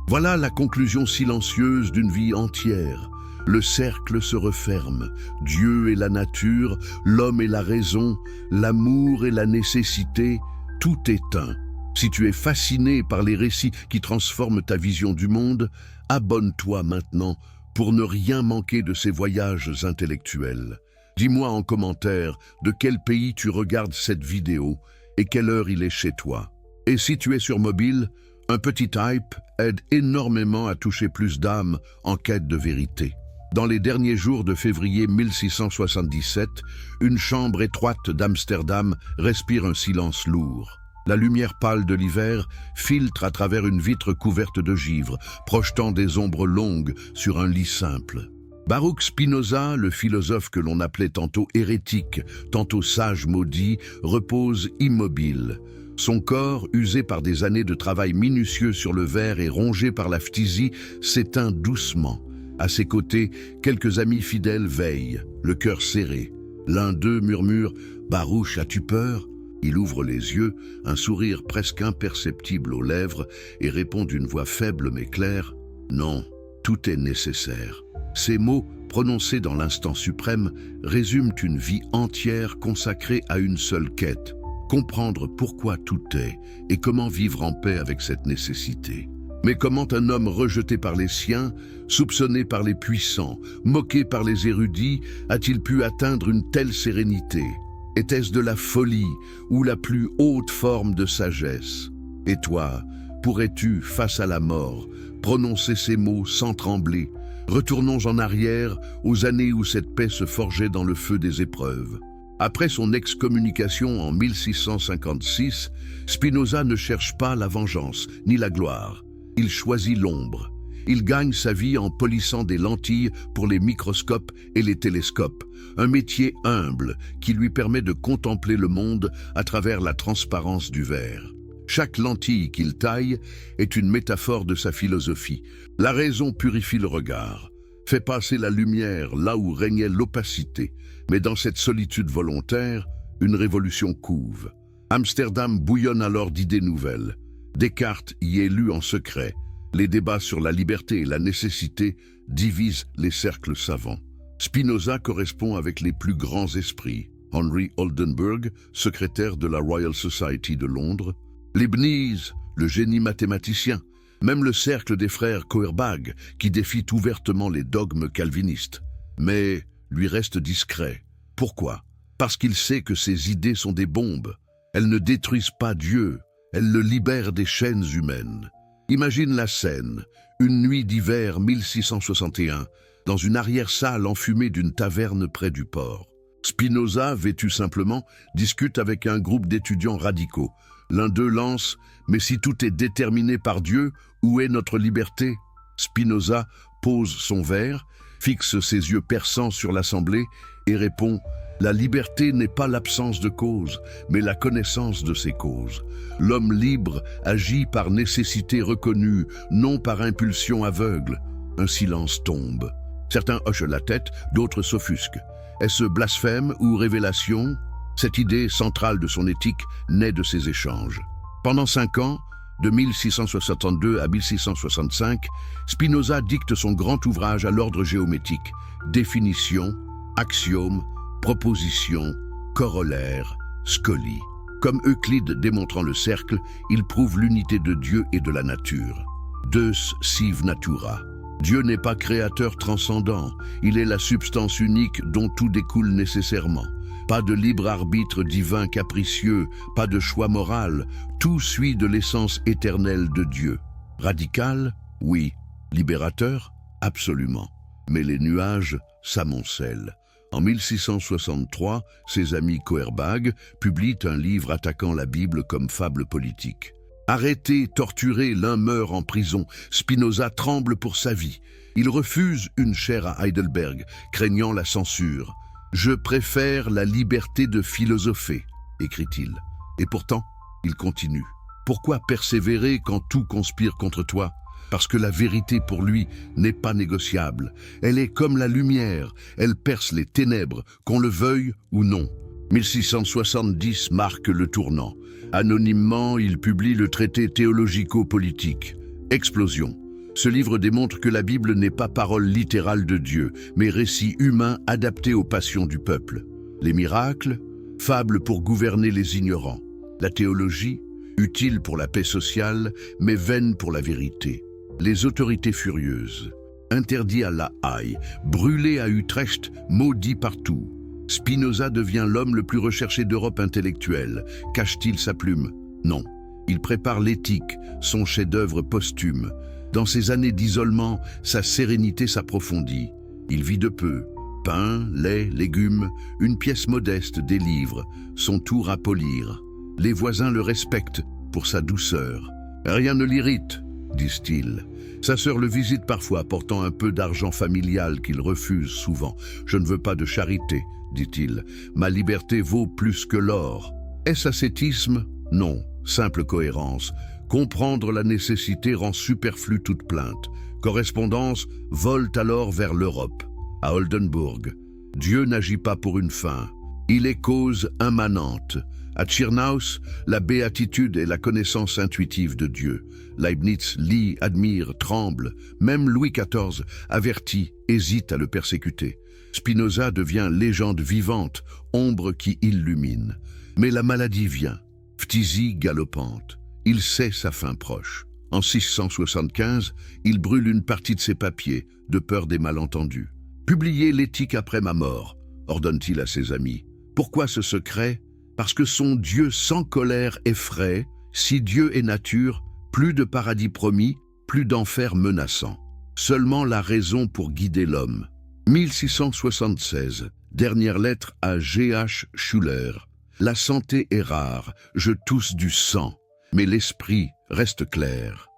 Voilà la conclusion silencieuse d'une vie entière. Le cercle se referme. Dieu et la nature, l'homme et la raison, l'amour et la nécessité, tout est un. Si tu es fasciné par les récits qui transforment ta vision du monde, abonne-toi maintenant pour ne rien manquer de ces voyages intellectuels. Dis-moi en commentaire de quel pays tu regardes cette vidéo et quelle heure il est chez toi. Et si tu es sur mobile, un petit hype aide énormément à toucher plus d'âmes en quête de vérité. Dans les derniers jours de février 1677, une chambre étroite d'Amsterdam respire un silence lourd. La lumière pâle de l'hiver filtre à travers une vitre couverte de givre, projetant des ombres longues sur un lit simple. Baruch Spinoza, le philosophe que l'on appelait tantôt hérétique, tantôt sage maudit, repose immobile. Son corps, usé par des années de travail minutieux sur le verre et rongé par la phtisie, s'éteint doucement. À ses côtés, quelques amis fidèles veillent, le cœur serré. L'un d'eux murmure « Baruch, as-tu peur ?» Il ouvre les yeux, un sourire presque imperceptible aux lèvres, et répond d'une voix faible mais claire « Non, tout est nécessaire. » Ces mots prononcés dans l'instant suprême, résument une vie entière consacrée à une seule quête, comprendre pourquoi tout est et comment vivre en paix avec cette nécessité. Mais comment un homme rejeté par les siens, soupçonné par les puissants, moqué par les érudits, a-t-il pu atteindre une telle sérénité? Était-ce de la folie ou la plus haute forme de sagesse? Et toi, pourrais-tu, face à la mort, prononcer ces mots sans trembler? Retournons en arrière aux années où cette paix se forgeait dans le feu des épreuves. Après son excommunication en 1656, Spinoza ne cherche pas la vengeance ni la gloire. Il choisit l'ombre. Il gagne sa vie en polissant des lentilles pour les microscopes et les télescopes, un métier humble qui lui permet de contempler le monde à travers la transparence du verre. Chaque lentille qu'il taille est une métaphore de sa philosophie. La raison purifie le regard, fait passer la lumière là où régnait l'opacité. Mais dans cette solitude volontaire, une révolution couve. Amsterdam bouillonne alors d'idées nouvelles. Descartes y est lu en secret. Les débats sur la liberté et la nécessité divisent les cercles savants. Spinoza correspond avec les plus grands esprits. Henry Oldenburg, secrétaire de la Royal Society de Londres, Leibniz, le génie mathématicien, même le cercle des frères Feuerbach, qui défie ouvertement les dogmes calvinistes. Mais lui reste discret. Pourquoi? Parce qu'il sait que ses idées sont des bombes. Elles ne détruisent pas Dieu, elles le libèrent des chaînes humaines. Imagine la scène, une nuit d'hiver 1661, dans une arrière-salle enfumée d'une taverne près du port. Spinoza, vêtu simplement, discute avec un groupe d'étudiants radicaux. L'un d'eux lance « Mais si tout est déterminé par Dieu, où est notre liberté ?» Spinoza pose son verre, fixe ses yeux perçants sur l'assemblée et répond « La liberté n'est pas l'absence de cause, mais la connaissance de ses causes. L'homme libre agit par nécessité reconnue, non par impulsion aveugle. » Un silence tombe. Certains hochent la tête, d'autres s'offusquent. Est-ce blasphème ou révélation? Cette idée centrale de son éthique naît de ces échanges. Pendant 5 ans, de 1662 à 1665, Spinoza dicte son grand ouvrage à l'ordre géométrique, définition, axiome, proposition, corollaire, scolie. Comme Euclide démontrant le cercle, il prouve l'unité de Dieu et de la nature. Deus sive natura. Dieu n'est pas créateur transcendant, il est la substance unique dont tout découle nécessairement. Pas de libre arbitre divin capricieux, pas de choix moral, tout suit de l'essence éternelle de Dieu. Radical? Oui. Libérateur? Absolument. Mais les nuages s'amoncellent. En 1663, ses amis Feuerbach publient un livre attaquant la Bible comme fable politique. Arrêté, torturé, l'un meurt en prison. Spinoza tremble pour sa vie. Il refuse une chaire à Heidelberg, craignant la censure. « Je préfère la liberté de philosopher », écrit-il. Et pourtant, il continue. Pourquoi persévérer quand tout conspire contre toi? Parce que la vérité pour lui n'est pas négociable. Elle est comme la lumière, elle perce les ténèbres, qu'on le veuille ou non. 1670 marque le tournant. Anonymement, il publie le traité théologico-politique. Explosion. Ce livre démontre que la Bible n'est pas parole littérale de Dieu, mais récit humain adapté aux passions du peuple. Les miracles, fables pour gouverner les ignorants. La théologie, utile pour la paix sociale, mais vaine pour la vérité. Les autorités furieuses. Interdit à La Haye, brûlé à Utrecht, maudit partout. Spinoza devient l'homme le plus recherché d'Europe intellectuelle. Cache-t-il sa plume? Non. Il prépare l'éthique, son chef-d'œuvre posthume. Dans ces années d'isolement, sa sérénité s'approfondit. Il vit de peu. Pain, lait, légumes, une pièce modeste des livres, son tour à polir. Les voisins le respectent pour sa douceur. Rien ne l'irrite, disent-ils. Sa sœur le visite parfois, portant un peu d'argent familial qu'il refuse souvent. Je ne veux pas de charité, dit-il. Ma liberté vaut plus que l'or. Est-ce ascétisme? Non, simple cohérence. Comprendre la nécessité rend superflue toute plainte. Correspondance vole alors vers l'Europe. À Oldenburg, Dieu n'agit pas pour une fin. Il est cause immanente. À Tschirnaus, la béatitude est la connaissance intuitive de Dieu. Leibniz lit, admire, tremble. Même Louis XIV, averti, hésite à le persécuter. Spinoza devient légende vivante, ombre qui illumine. Mais la maladie vient, phtisie galopante. Il sait sa fin proche. En 675, il brûle une partie de ses papiers, de peur des malentendus. « Publiez l'éthique après ma mort », ordonne-t-il à ses amis. Pourquoi ce secret ? Parce que son Dieu sans colère effraie, si Dieu est nature, plus de paradis promis, plus d'enfer menaçant. Seulement la raison pour guider l'homme. 1676, dernière lettre à G.H. Schuller. La santé est rare, je tousse du sang, mais l'esprit reste clair.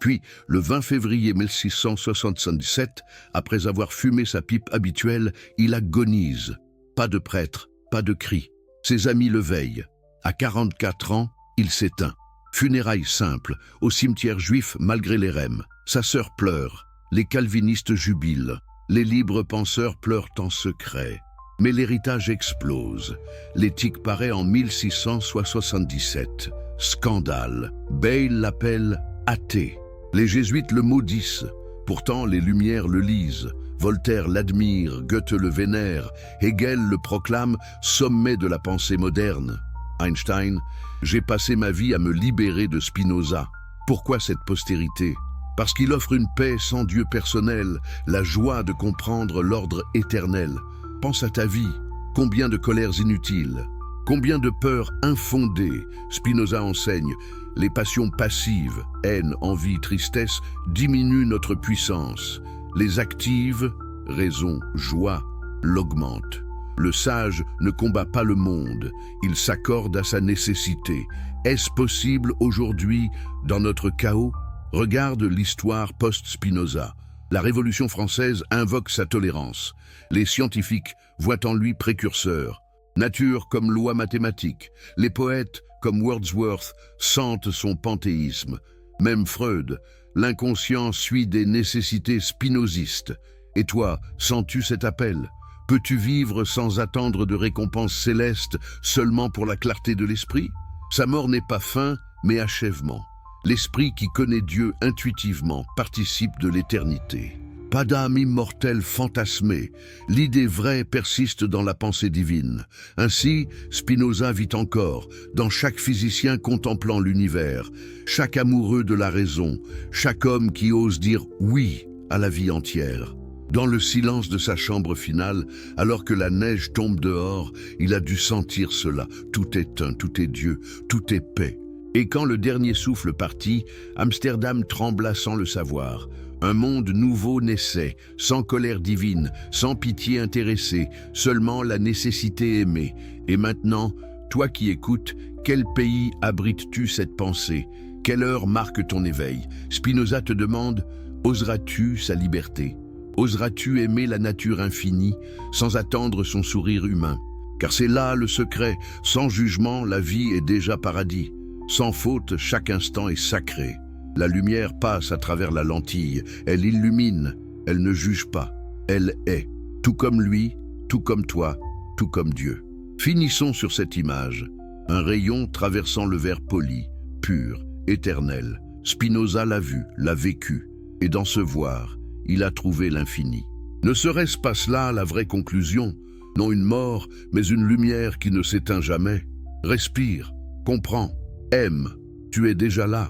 Puis, le 20 février 1677, après avoir fumé sa pipe habituelle, il agonise. Pas de prêtre, pas de cri. Ses amis le veillent. À 44 ans, il s'éteint. Funérailles simples, au cimetière juif malgré les rèmes. Sa sœur pleure, les calvinistes jubilent, les libres penseurs pleurent en secret. Mais l'héritage explose. L'éthique paraît en 1677. Scandale. Bayle l'appelle athée. Les jésuites le maudissent. Pourtant, les Lumières le lisent. Voltaire l'admire, Goethe le vénère, Hegel le proclame sommet de la pensée moderne. Einstein, j'ai passé ma vie à me libérer de Spinoza. Pourquoi cette postérité ? Parce qu'il offre une paix sans Dieu personnel, la joie de comprendre l'ordre éternel. Pense à ta vie, combien de colères inutiles, combien de peurs infondées. Spinoza enseigne, les passions passives, haine, envie, tristesse, diminuent notre puissance. Les actives, raison, joie, l'augmentent. Le sage ne combat pas le monde, il s'accorde à sa nécessité. Est-ce possible aujourd'hui, dans notre chaos ? Regarde l'histoire post-Spinoza. La Révolution française invoque sa tolérance. Les scientifiques voient en lui précurseur. Nature comme loi mathématique. Les poètes, comme Wordsworth, sentent son panthéisme. Même Freud, l'inconscient suit des nécessités spinozistes. Et toi, sens-tu cet appel ? Peux-tu vivre sans attendre de récompense céleste seulement pour la clarté de l'esprit ? Sa mort n'est pas fin, mais achèvement. L'esprit qui connaît Dieu intuitivement participe de l'éternité. Pas d'âme immortelle fantasmée, l'idée vraie persiste dans la pensée divine. Ainsi, Spinoza vit encore, dans chaque physicien contemplant l'univers, chaque amoureux de la raison, chaque homme qui ose dire oui à la vie entière. Dans le silence de sa chambre finale, alors que la neige tombe dehors, il a dû sentir cela. Tout est un, tout est Dieu, tout est paix. Et quand le dernier souffle partit, Amsterdam trembla sans le savoir. Un monde nouveau naissait, sans colère divine, sans pitié intéressée, seulement la nécessité aimée. Et maintenant, toi qui écoutes, quel pays abrites-tu cette pensée ? Quelle heure marque ton éveil ? Spinoza te demande, oseras-tu sa liberté ? Oseras-tu aimer la nature infinie, sans attendre son sourire humain ? Car c'est là le secret, sans jugement, la vie est déjà paradis. Sans faute, chaque instant est sacré. La lumière passe à travers la lentille, elle illumine, elle ne juge pas, elle est, tout comme lui, tout comme toi, tout comme Dieu. Finissons sur cette image, un rayon traversant le verre poli, pur, éternel. Spinoza l'a vu, l'a vécu, et dans ce voir, il a trouvé l'infini. Ne serait-ce pas cela la vraie conclusion ? Non une mort, mais une lumière qui ne s'éteint jamais. Respire, comprends, aime, tu es déjà là.